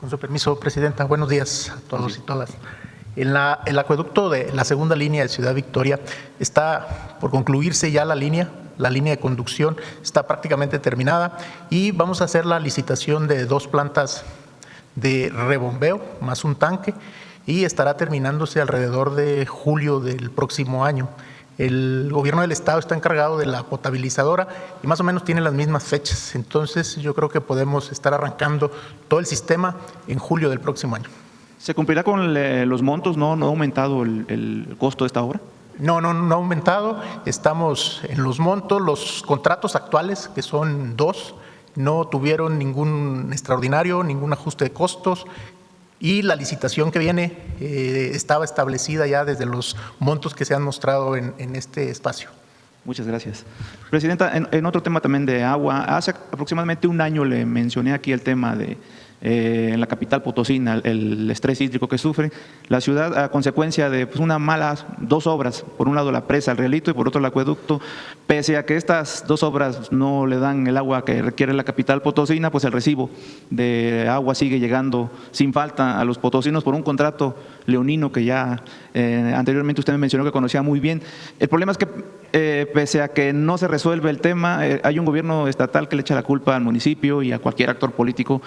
Con su permiso, Presidenta. Buenos días a todos y todas. El acueducto de la segunda línea de Ciudad Victoria está por concluirse ya la línea de conducción está prácticamente terminada y vamos a hacer la licitación de 2 plantas de rebombeo más un tanque y estará terminándose alrededor de julio del próximo año. El gobierno del estado está encargado de la potabilizadora y más o menos tiene las mismas fechas. Entonces yo creo que podemos estar arrancando todo el sistema en julio del próximo año. ¿Se cumplirá con los montos? ¿No ha aumentado el costo de esta obra? No ha aumentado. Estamos en los montos. Los contratos actuales, que son 2, no tuvieron ningún extraordinario, ningún ajuste de costos. Y la licitación que viene estaba establecida ya desde los montos que se han mostrado en este espacio. Muchas gracias. Presidenta, en otro tema también de agua, hace aproximadamente un año le mencioné aquí el tema de en la capital potosina, el estrés hídrico que sufre la ciudad a consecuencia de una malas 2 obras, por un lado la presa El Realito y por otro el acueducto. Pese a que estas 2 obras no le dan el agua que requiere la capital potosina, pues el recibo de agua sigue llegando sin falta a los potosinos por un contrato leonino que ya anteriormente usted me mencionó que conocía muy bien. El problema es que pese a que no se resuelve el tema, hay un gobierno estatal que le echa la culpa al municipio y a cualquier actor político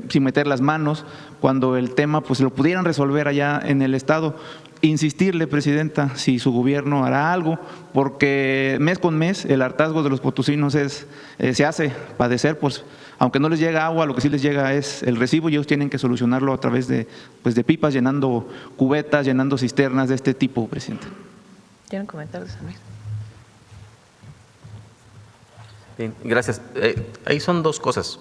sin meter las manos, cuando el tema pues lo pudieran resolver allá en el estado. Insistirle, presidenta, si su gobierno hará algo, porque mes con mes el hartazgo de los potosinos se hace padecer, pues aunque no les llega agua, lo que sí les llega es el recibo y ellos tienen que solucionarlo a través de pipas, llenando cubetas, llenando cisternas de este tipo, presidenta. ¿Quieren comentarios, Samir? Bien, gracias. Ahí son 2 cosas.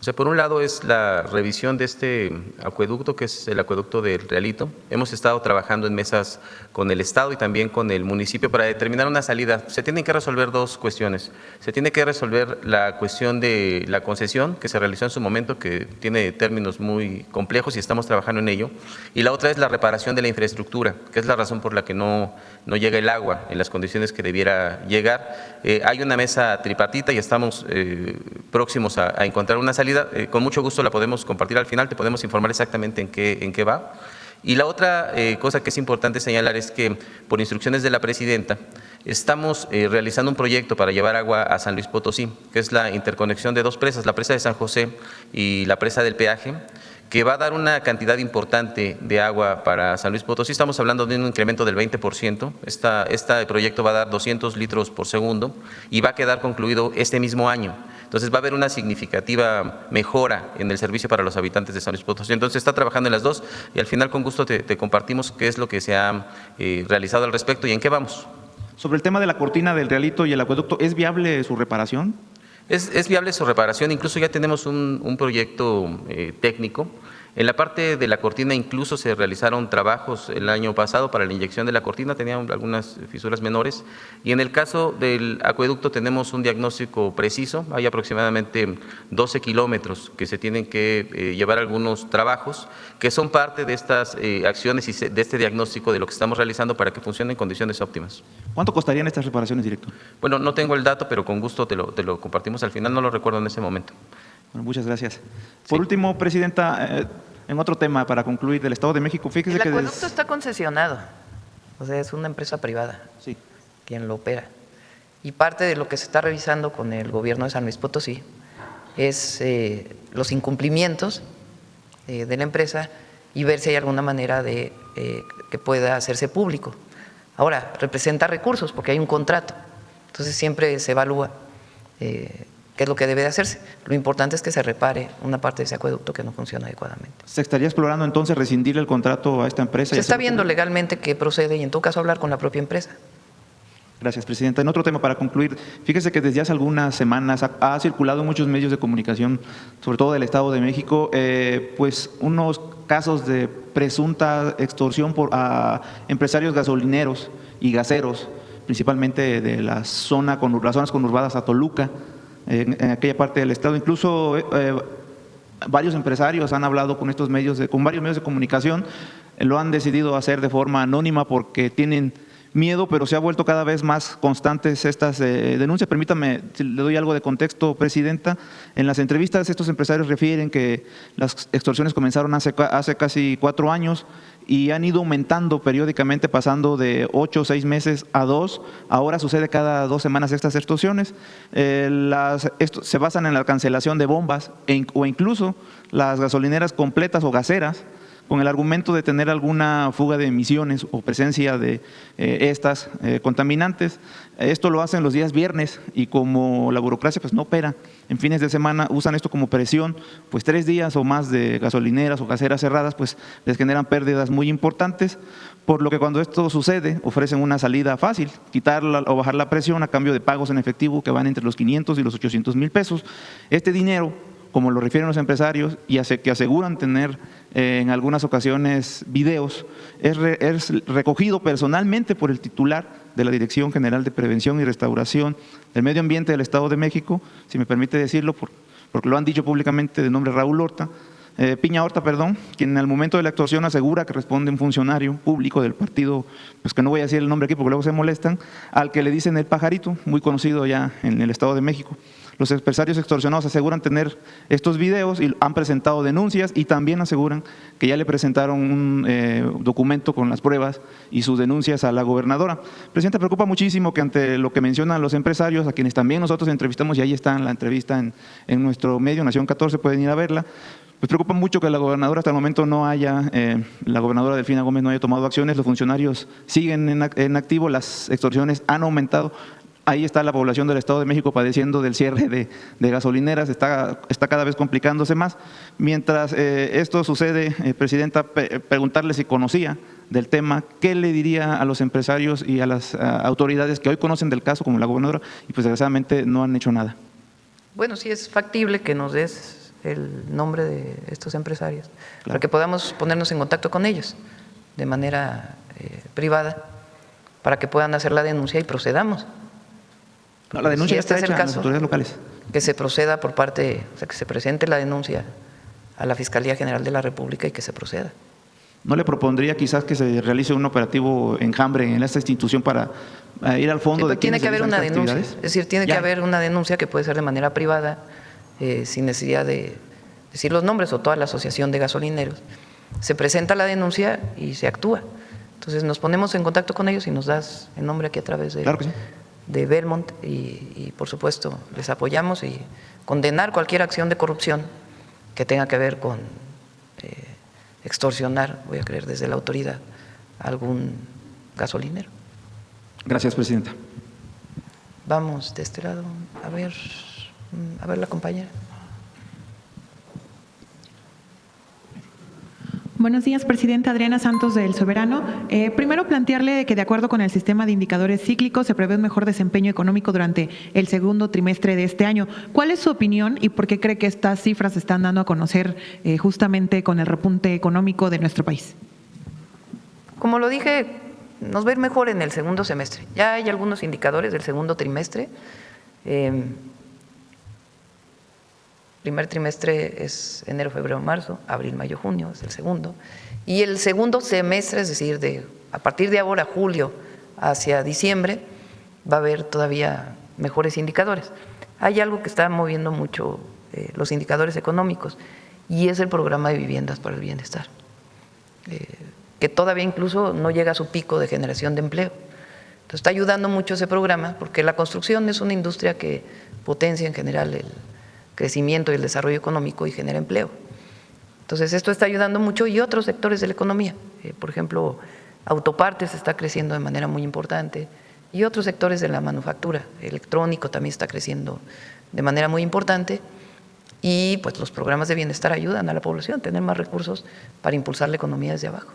O sea, por un lado es la revisión de este acueducto, que es el acueducto del Realito. Hemos estado trabajando en mesas con el Estado y también con el municipio para determinar una salida. Se tienen que resolver 2 cuestiones. Se tiene que resolver la cuestión de la concesión que se realizó en su momento, que tiene términos muy complejos y estamos trabajando en ello. Y la otra es la reparación de la infraestructura, que es la razón por la que no llega el agua en las condiciones que debiera llegar. Hay una mesa tripartita y estamos próximos a encontrar una salida. Con mucho gusto la podemos compartir al final, te podemos informar exactamente en qué va. Y la otra cosa que es importante señalar es que por instrucciones de la presidenta estamos realizando un proyecto para llevar agua a San Luis Potosí, que es la interconexión de 2 presas, la presa de San José y la presa del Peaje, que va a dar una cantidad importante de agua para San Luis Potosí. Estamos hablando de un incremento del 20%. Este proyecto va a dar 200 litros por segundo y va a quedar concluido este mismo año. Entonces va a haber una significativa mejora en el servicio para los habitantes de San Luis Potosí. Entonces está trabajando en las 2 y al final con gusto te compartimos qué es lo que se ha realizado al respecto y en qué vamos. Sobre el tema de la cortina del Realito y el acueducto, ¿es viable su reparación? Es viable su reparación, incluso ya tenemos un proyecto técnico. En la parte de la cortina incluso se realizaron trabajos el año pasado para la inyección de la cortina, tenían algunas fisuras menores. Y en el caso del acueducto tenemos un diagnóstico preciso, hay aproximadamente 12 kilómetros que se tienen que llevar algunos trabajos, que son parte de estas acciones y de este diagnóstico de lo que estamos realizando para que funcione en condiciones óptimas. ¿Cuánto costarían estas reparaciones, director? Bueno, no tengo el dato, pero con gusto te lo compartimos al final, no lo recuerdo en ese momento. Bueno, muchas gracias. Por último, presidenta, en otro tema, para concluir, del Estado de México, fíjese que… El acueducto está concesionado, o sea, es una empresa privada quien lo opera. Y parte de lo que se está revisando con el gobierno de San Luis Potosí es los incumplimientos de la empresa y ver si hay alguna manera de que pueda hacerse público. Ahora, representa recursos porque hay un contrato, entonces siempre se evalúa qué es lo que debe de hacerse. Lo importante es que se repare una parte de ese acueducto que no funciona adecuadamente. ¿Se estaría explorando entonces rescindir el contrato a esta empresa? Se está viendo legalmente qué procede y en todo caso hablar con la propia empresa. Gracias, presidenta. En otro tema, para concluir, fíjese que desde hace algunas semanas ha circulado en muchos medios de comunicación, sobre todo del Estado de México, pues unos casos de presunta extorsión a empresarios gasolineros y gaseros, principalmente de las zonas conurbadas a Toluca, en aquella parte del estado. Incluso varios empresarios han hablado con estos medios, con varios medios de comunicación, lo han decidido hacer de forma anónima porque tienen miedo, pero se ha vuelto cada vez más constantes estas denuncias. Permítame, le doy algo de contexto, presidenta. En las entrevistas estos empresarios refieren que las extorsiones comenzaron hace casi 4 años y han ido aumentando periódicamente, pasando de 8 o 6 meses a 2. Ahora sucede cada 2 semanas estas extorsiones. Se basan en la cancelación de bombas o incluso las gasolineras completas o gaseras con el argumento de tener alguna fuga de emisiones o presencia de estas contaminantes. Esto lo hacen los días viernes y como la burocracia pues no opera en fines de semana, usan esto como presión, pues 3 días o más de gasolineras o gaseras cerradas pues les generan pérdidas muy importantes, por lo que cuando esto sucede ofrecen una salida fácil, quitarla o bajar la presión a cambio de pagos en efectivo que van entre los 500 y los 800 mil pesos. Este dinero, como lo refieren los empresarios y que aseguran tener en algunas ocasiones videos, es recogido personalmente por el titular de la Dirección General de Prevención y Restauración del Medio Ambiente del Estado de México, si me permite decirlo, porque lo han dicho públicamente, de nombre Raúl Horta, Piña Horta, quien al momento de la actuación asegura que responde un funcionario público del partido, pues que no voy a decir el nombre aquí porque luego se molestan, al que le dicen el pajarito, muy conocido ya en el Estado de México. Los empresarios extorsionados aseguran tener estos videos y han presentado denuncias y también aseguran que ya le presentaron un documento con las pruebas y sus denuncias a la gobernadora. Presidenta, preocupa muchísimo que ante lo que mencionan los empresarios, a quienes también nosotros entrevistamos, y ahí está la entrevista en nuestro medio, Nación 14, pueden ir a verla, pues preocupa mucho que la gobernadora hasta el momento no haya, la gobernadora Delfina Gómez no haya tomado acciones, los funcionarios siguen en activo, las extorsiones han aumentado. Ahí está la población del Estado de México padeciendo del cierre de gasolineras, está cada vez complicándose más. Mientras esto sucede, Presidenta, preguntarle si conocía del tema, ¿qué le diría a los empresarios y a las autoridades que hoy conocen del caso, como la gobernadora, y pues desgraciadamente no han hecho nada? Bueno, sí es factible que nos des el nombre de estos empresarios, Claro, para que podamos ponernos en contacto con ellos de manera privada, para que puedan hacer la denuncia y procedamos. No, la denuncia Si está este es hecha el en las caso, autoridades locales. que se proceda por parte, o sea, que se presente la denuncia a la Fiscalía General de la República y que se proceda. ¿No le propondría quizás que se realice un operativo enjambre en esta institución para ir al fondo de tiene quiénes que haber una realizan estas denuncia, actividades? es decir, tiene que Ya. haber una denuncia que puede ser de manera privada, sin necesidad de decir los nombres o toda la asociación de gasolineros. Se presenta la denuncia y se actúa. Entonces nos ponemos en contacto con ellos y nos das el nombre aquí a través de, Claro que sí. de Belmont y por supuesto les apoyamos y condenar cualquier acción de corrupción que tenga que ver con extorsionar, voy a creer, desde la autoridad a algún gasolinero. Gracias, Presidenta. Vamos de este lado, a ver la compañera. Buenos días, Presidenta. Adriana Santos del Soberano. Primero, plantearle que de acuerdo con el sistema de indicadores cíclicos se prevé un mejor desempeño económico durante el segundo trimestre de este año. ¿Cuál es su opinión y por qué cree que estas cifras se están dando a conocer justamente con el repunte económico de nuestro país? Como lo dije, nos va a ir mejor en el segundo semestre. Ya hay algunos indicadores del segundo trimestre. Primer trimestre es enero, febrero, marzo, abril, mayo, junio, es el segundo. Y el segundo semestre, es decir, a partir de ahora, julio, hacia diciembre, va a haber todavía mejores indicadores. Hay algo que está moviendo mucho los indicadores económicos y es el programa de viviendas para el bienestar, que todavía incluso no llega a su pico de generación de empleo. Entonces está ayudando mucho ese programa porque la construcción es una industria que potencia en general el crecimiento y el desarrollo económico y genera empleo. Entonces esto está ayudando mucho y otros sectores de la economía, por ejemplo, autopartes está creciendo de manera muy importante y otros sectores de la manufactura, electrónico también está creciendo de manera muy importante y pues los programas de bienestar ayudan a la población a tener más recursos para impulsar la economía desde abajo.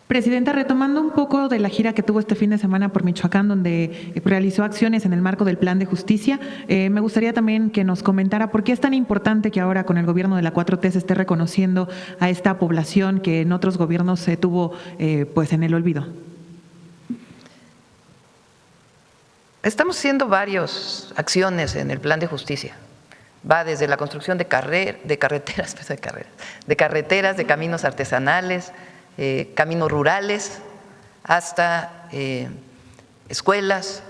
Presidenta, retomando un poco de la gira que tuvo este fin de semana por Michoacán, donde realizó acciones en el marco del Plan de Justicia, me gustaría también que nos comentara por qué es tan importante que ahora con el gobierno de la 4T se esté reconociendo a esta población que en otros gobiernos se tuvo pues en el olvido. Estamos haciendo varias acciones en el Plan de Justicia. Va desde la construcción de carreteras, de caminos artesanales, caminos rurales, hasta escuelas,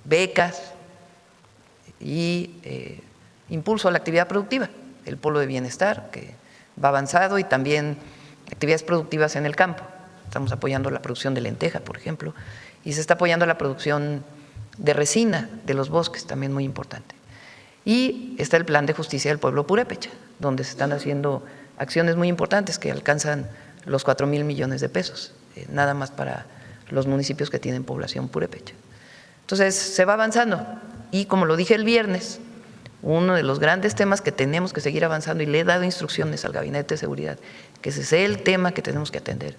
becas y impulso a la actividad productiva, el polo de bienestar que va avanzado y también actividades productivas en el campo. Estamos apoyando la producción de lenteja, por ejemplo, y se está apoyando la producción de resina de los bosques, también muy importante. Y está el Plan de Justicia del Pueblo Purépecha, donde se están haciendo acciones muy importantes que alcanzan los 4,000 millones de pesos, nada más para los municipios que tienen población purépecha. Entonces, se va avanzando y como lo dije el viernes, uno de los grandes temas que tenemos que seguir avanzando, y le he dado instrucciones al Gabinete de Seguridad, que ese es el tema que tenemos que atender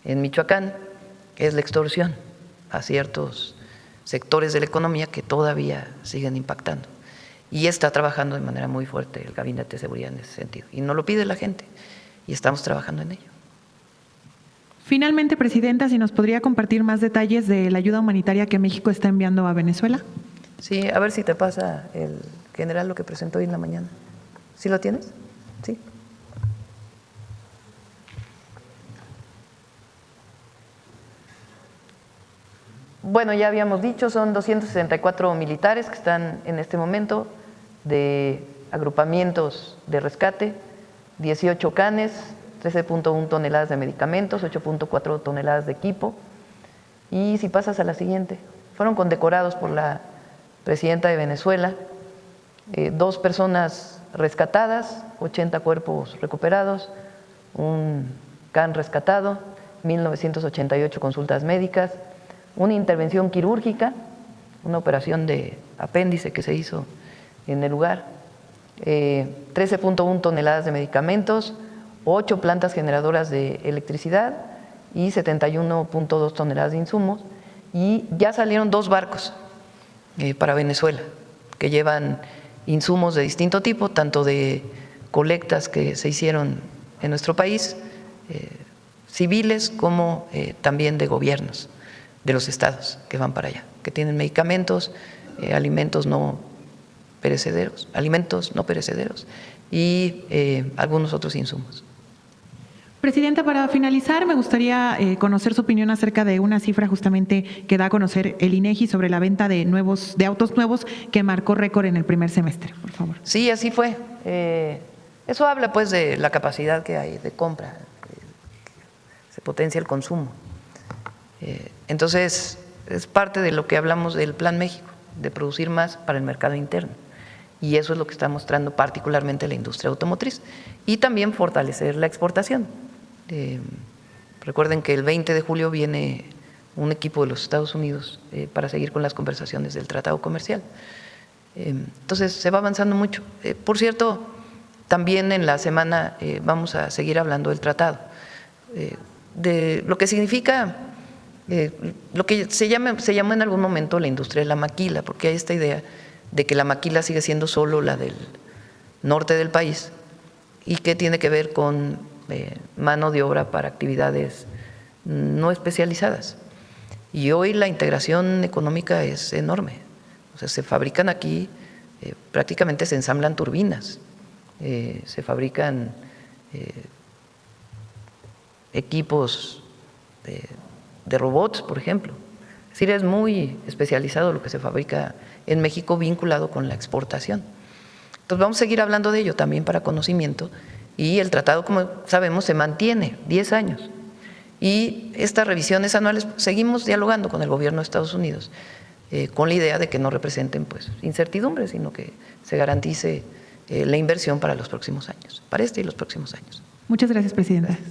en Michoacán, es la extorsión a ciertos sectores de la economía que todavía siguen impactando. Y está trabajando de manera muy fuerte el Gabinete de Seguridad en ese sentido. Y nos lo pide la gente y estamos trabajando en ello. Finalmente, Presidenta, si nos podría compartir más detalles de la ayuda humanitaria que México está enviando a Venezuela. Sí, a ver si te pasa el general lo que presentó hoy en la mañana. ¿Sí lo tienes? Sí. Bueno, ya habíamos dicho, son 264 militares que están en este momento de agrupamientos de rescate, 18 canes, 13.1 toneladas de medicamentos, 8.4 toneladas de equipo. Y si pasas a la siguiente, fueron condecorados por la presidenta de Venezuela, 2 personas rescatadas, 80 cuerpos recuperados, un can rescatado, 1.988 consultas médicas, una intervención quirúrgica, una operación de apéndice que se hizo en el lugar, 13.1 toneladas de medicamentos, 8 plantas generadoras de electricidad y 71.2 toneladas de insumos. Y ya salieron 2 barcos para Venezuela que llevan insumos de distinto tipo, tanto de colectas que se hicieron en nuestro país, civiles, como también de gobiernos de los estados que van para allá, que tienen medicamentos, alimentos no perecederos y algunos otros insumos. Presidenta, para finalizar, me gustaría conocer su opinión acerca de una cifra justamente que da a conocer el INEGI sobre la venta de autos nuevos que marcó récord en el primer semestre, por favor. Sí, así fue. Eso habla pues de la capacidad que hay de compra, se potencia el consumo. Entonces, es parte de lo que hablamos del Plan México, de producir más para el mercado interno. Y eso es lo que está mostrando particularmente la industria automotriz. Y también fortalecer la exportación. Recuerden que el 20 de julio viene un equipo de los Estados Unidos para seguir con las conversaciones del tratado comercial. Entonces, se va avanzando mucho. Por cierto, también en la semana vamos a seguir hablando del tratado, de lo que significa, lo que se llamó en algún momento la industria de la maquila, porque hay esta idea de que la maquila sigue siendo solo la del norte del país y que tiene que ver con mano de obra para actividades no especializadas. Y hoy la integración económica es enorme. O sea, se fabrican aquí, prácticamente se ensamblan turbinas, se fabrican equipos de robots, por ejemplo. Es decir, es muy especializado lo que se fabrica en México vinculado con la exportación. Entonces vamos a seguir hablando de ello también para conocimiento, y el tratado, como sabemos, se mantiene 10 años. Y estas revisiones anuales seguimos dialogando con el gobierno de Estados Unidos con la idea de que no representen pues incertidumbre, sino que se garantice la inversión para los próximos años, para este y los próximos años. Muchas gracias, Presidenta. Gracias.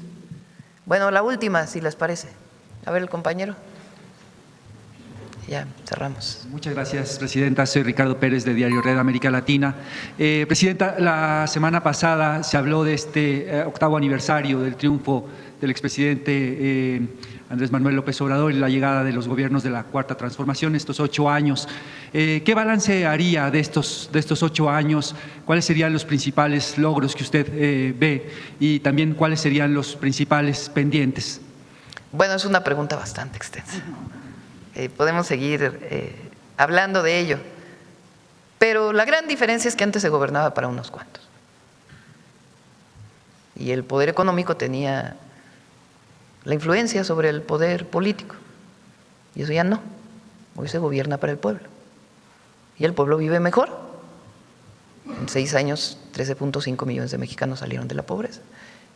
Bueno, la última, si les parece. A ver, el compañero. Ya, cerramos. Muchas gracias, Presidenta. Soy Ricardo Pérez, de Diario Red América Latina. Presidenta, la semana pasada se habló de este 8º aniversario del triunfo del expresidente Andrés Manuel López Obrador y la llegada de los gobiernos de la Cuarta Transformación, estos 8 años. ¿Qué balance haría de estos 8 años? ¿Cuáles serían los principales logros que usted ve? Y también, ¿cuáles serían los principales pendientes? Bueno, es una pregunta bastante extensa. Podemos seguir hablando de ello, pero la gran diferencia es que antes se gobernaba para unos cuantos y el poder económico tenía la influencia sobre el poder político, y eso ya no. Hoy se gobierna para el pueblo y el pueblo vive mejor. En 6 años 13.5 millones de mexicanos salieron de la pobreza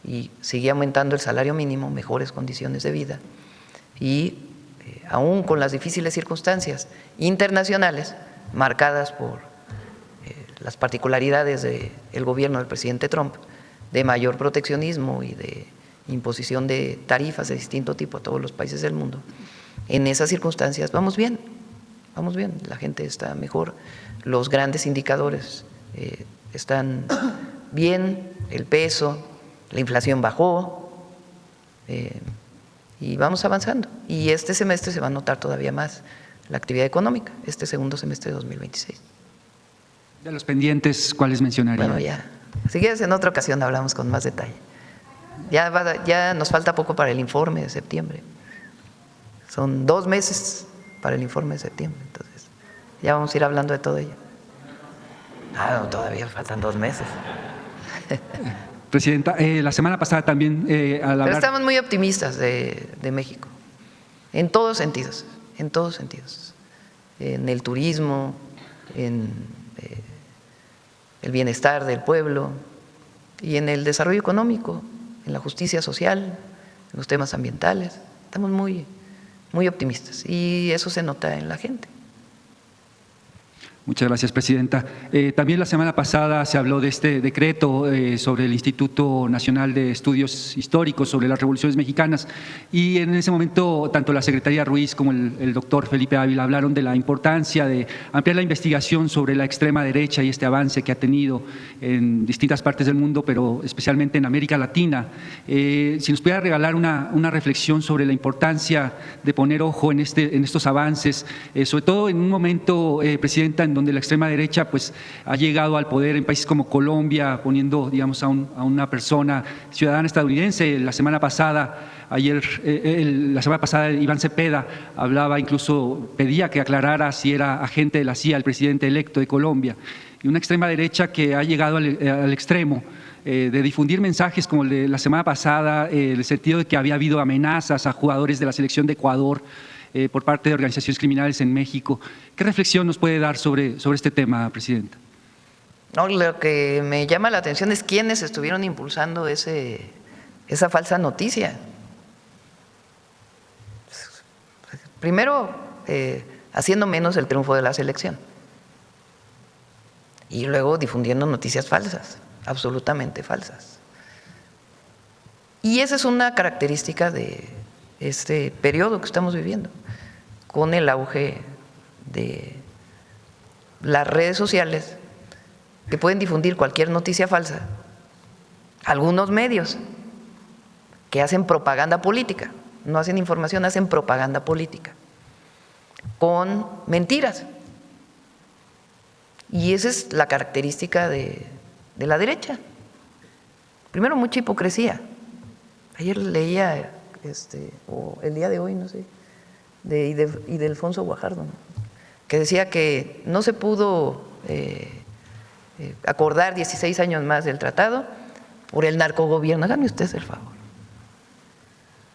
y sigue aumentando el salario mínimo, mejores condiciones de vida, y aún con las difíciles circunstancias internacionales marcadas por las particularidades del gobierno del presidente Trump, de mayor proteccionismo y de imposición de tarifas de distinto tipo a todos los países del mundo, en esas circunstancias vamos bien, la gente está mejor, los grandes indicadores están bien, el peso, la inflación bajó y vamos avanzando. Y este semestre se va a notar todavía más la actividad económica, este segundo semestre de 2026. De los pendientes, ¿cuáles mencionaría? Bueno, ya, si quieres en otra ocasión hablamos con más detalle. Ya nos falta poco para el informe de septiembre. Son 2 meses para el informe de septiembre, entonces ya vamos a ir hablando de todo ello. No, todavía faltan 2 meses. Presidenta, la semana pasada también al hablar… Pero estamos muy optimistas de México, en todos sentidos, en el turismo, en el bienestar del pueblo y en el desarrollo económico, en la justicia social, en los temas ambientales. Estamos muy optimistas y eso se nota en la gente. Muchas gracias, Presidenta. También la semana pasada se habló de este decreto sobre el Instituto Nacional de Estudios Históricos sobre las Revoluciones Mexicanas y en ese momento tanto la Secretaría Ruiz como el doctor Felipe Ávila hablaron de la importancia de ampliar la investigación sobre la extrema derecha y este avance que ha tenido en distintas partes del mundo, pero especialmente en América Latina. Si nos pudiera regalar una reflexión sobre la importancia de poner ojo en estos avances, sobre todo en un momento, Presidenta, en donde la extrema derecha pues ha llegado al poder en países como Colombia, poniendo, digamos, a una persona ciudadana estadounidense. La semana pasada Iván Cepeda hablaba, incluso pedía que aclarara si era agente de la CIA el presidente electo de Colombia. Y una extrema derecha que ha llegado al extremo de difundir mensajes como el de la semana pasada, en el sentido de que había habido amenazas a jugadores de la selección de Ecuador por parte de organizaciones criminales en México. ¿Qué reflexión nos puede dar sobre este tema, Presidenta? No, lo que me llama la atención es quiénes estuvieron impulsando esa falsa noticia. Primero, haciendo menos el triunfo de la selección y luego difundiendo noticias falsas, absolutamente falsas. Y esa es una característica de este periodo que estamos viviendo, con el auge de las redes sociales que pueden difundir cualquier noticia falsa, algunos medios que hacen propaganda política, no hacen información, hacen propaganda política, con mentiras. Y esa es la característica de la derecha. Primero, mucha hipocresía. Ayer leía, o el día de hoy, no sé, de Ildefonso Guajardo, ¿no?, que decía que no se pudo acordar 16 años más del tratado por el narcogobierno. Háganme ustedes el favor.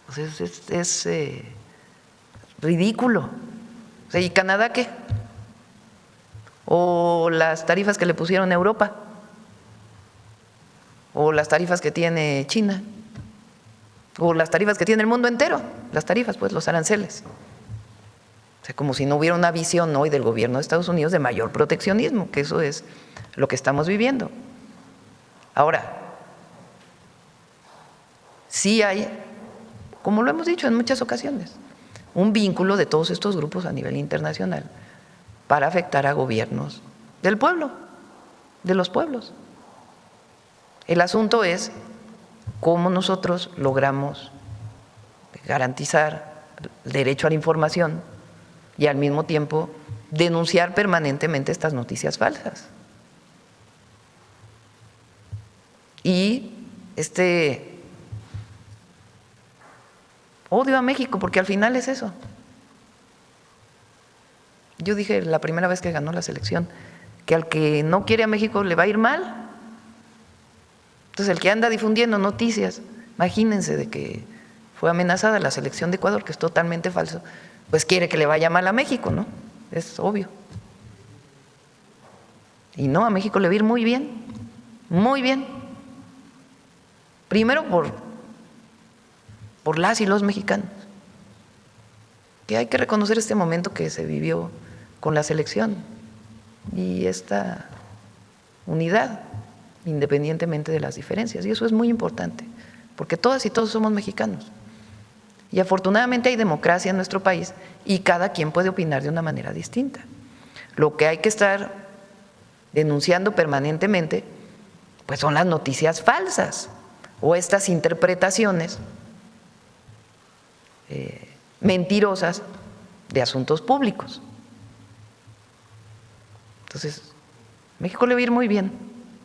O sea, es ridículo. O sea, ¿y Canadá qué? O las tarifas que le pusieron a Europa, o las tarifas que tiene China, o las tarifas que tiene el mundo entero, las tarifas, pues los aranceles. O sea, como si no hubiera una visión hoy del gobierno de Estados Unidos de mayor proteccionismo, que eso es lo que estamos viviendo. Ahora, sí hay, como lo hemos dicho en muchas ocasiones, un vínculo de todos estos grupos a nivel internacional para afectar a gobiernos del pueblo, de los pueblos. El asunto es cómo nosotros logramos garantizar el derecho a la información y al mismo tiempo denunciar permanentemente estas noticias falsas. Y este odio a México, porque al final es eso. Yo dije la primera vez que ganó la selección que al que no quiere a México le va a ir mal. Entonces el que anda difundiendo noticias, imagínense de que fue amenazada la selección de Ecuador, que es totalmente falso, pues quiere que le vaya mal a México, ¿no? Es obvio. Y no, a México le va a ir muy bien, muy bien. Primero por las y los mexicanos, que hay que reconocer este momento que se vivió con la selección y esta unidad independientemente de las diferencias. Y eso es muy importante, porque todas y todos somos mexicanos. Y afortunadamente hay democracia en nuestro país y cada quien puede opinar de una manera distinta. Lo que hay que estar denunciando permanentemente pues son las noticias falsas o estas interpretaciones mentirosas de asuntos públicos. Entonces, México le va a ir muy bien,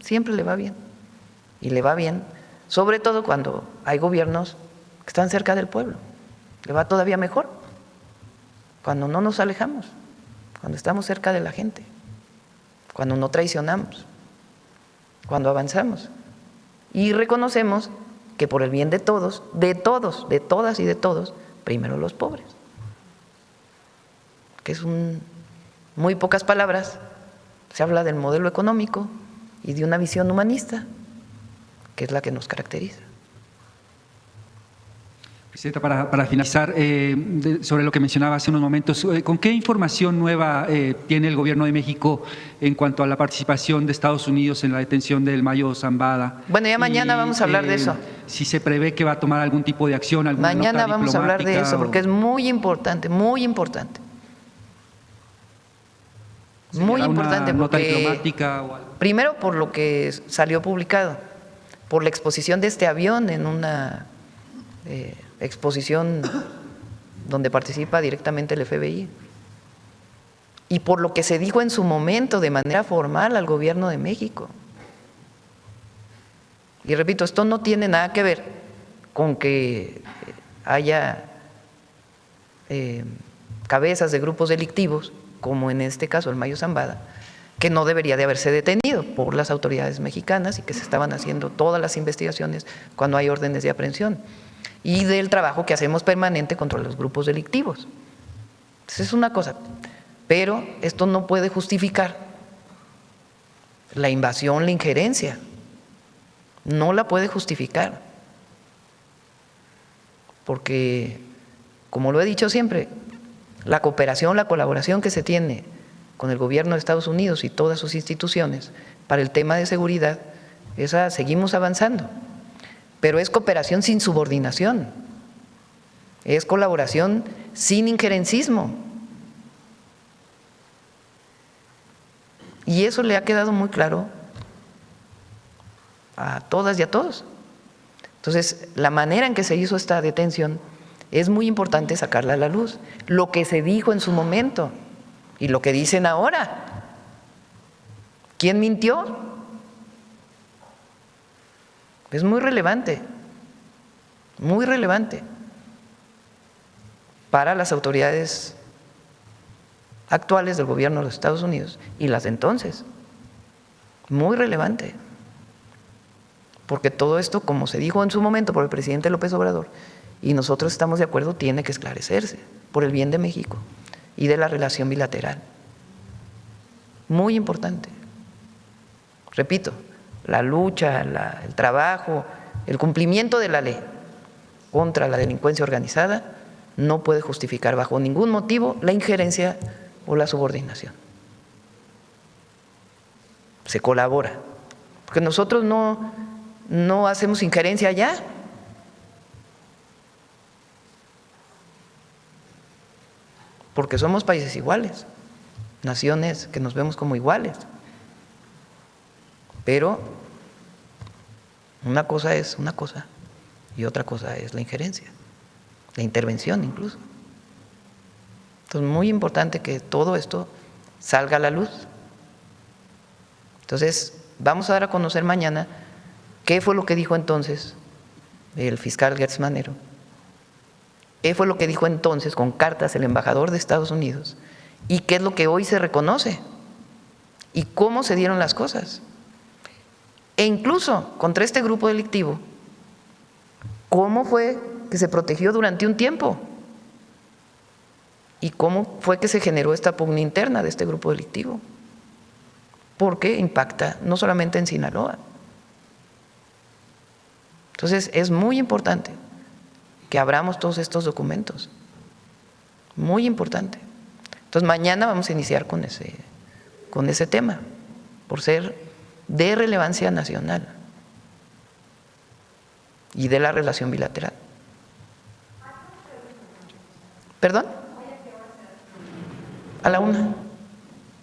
siempre le va bien. Y le va bien, sobre todo cuando hay gobiernos que están cerca del pueblo. Le va todavía mejor, cuando no nos alejamos, cuando estamos cerca de la gente, cuando no traicionamos, cuando avanzamos y reconocemos que por el bien de todos, de todas y de todos, primero los pobres. Que es muy pocas palabras, se habla del modelo económico y de una visión humanista, que es la que nos caracteriza. Presidenta, para finalizar, sobre lo que mencionaba hace unos momentos, ¿con qué información nueva tiene el Gobierno de México en cuanto a la participación de Estados Unidos en la detención del Mayo Zambada? Bueno, ya mañana vamos a hablar de eso. Si se prevé que va a tomar algún tipo de acción, alguna mañana nota vamos a hablar de eso, porque es muy importante, muy importante. Muy importante, nota porque diplomática o algo. Primero por lo que salió publicado, por la exposición de este avión en una exposición donde participa directamente el FBI, y por lo que se dijo en su momento de manera formal al Gobierno de México. Y repito, esto no tiene nada que ver con que haya cabezas de grupos delictivos, como en este caso el Mayo Zambada, que no debería de haberse detenido por las autoridades mexicanas y que se estaban haciendo todas las investigaciones cuando hay órdenes de aprehensión, y del trabajo que hacemos permanente contra los grupos delictivos. Entonces es una cosa, pero esto no puede justificar la invasión, la injerencia, no la puede justificar, porque, como lo he dicho siempre, la cooperación, la colaboración que se tiene con el gobierno de Estados Unidos y todas sus instituciones para el tema de seguridad, esa seguimos avanzando, pero es cooperación sin subordinación, es colaboración sin injerencismo. Y eso le ha quedado muy claro a todas y a todos. Entonces, la manera en que se hizo esta detención es muy importante sacarla a la luz. Lo que se dijo en su momento y lo que dicen ahora. ¿Quién mintió? Es muy relevante para las autoridades actuales del gobierno de los Estados Unidos y las de entonces. Muy relevante. Porque todo esto, como se dijo en su momento por el presidente López Obrador, y nosotros estamos de acuerdo, tiene que esclarecerse por el bien de México y de la relación bilateral. Muy importante. Repito, la lucha, el trabajo, el cumplimiento de la ley contra la delincuencia organizada no puede justificar bajo ningún motivo la injerencia o la subordinación. Se colabora, porque nosotros no hacemos injerencia allá. Porque somos países iguales, naciones que nos vemos como iguales. Pero una cosa es una cosa y otra cosa es la injerencia, la intervención incluso. Entonces, muy importante que todo esto salga a la luz. Entonces, vamos a dar a conocer mañana qué fue lo que dijo entonces el fiscal Gertz Manero. ¿Qué fue lo que dijo entonces con cartas el embajador de Estados Unidos? ¿Y qué es lo que hoy se reconoce? ¿Y cómo se dieron las cosas? E incluso contra este grupo delictivo, ¿cómo fue que se protegió durante un tiempo? ¿Y cómo fue que se generó esta pugna interna de este grupo delictivo? Porque impacta no solamente en Sinaloa. Entonces, es muy importante que abramos todos estos documentos. Muy importante. Entonces, mañana vamos a iniciar con ese tema, por ser de relevancia nacional y de la relación bilateral. ¿Perdón? A la 1:00.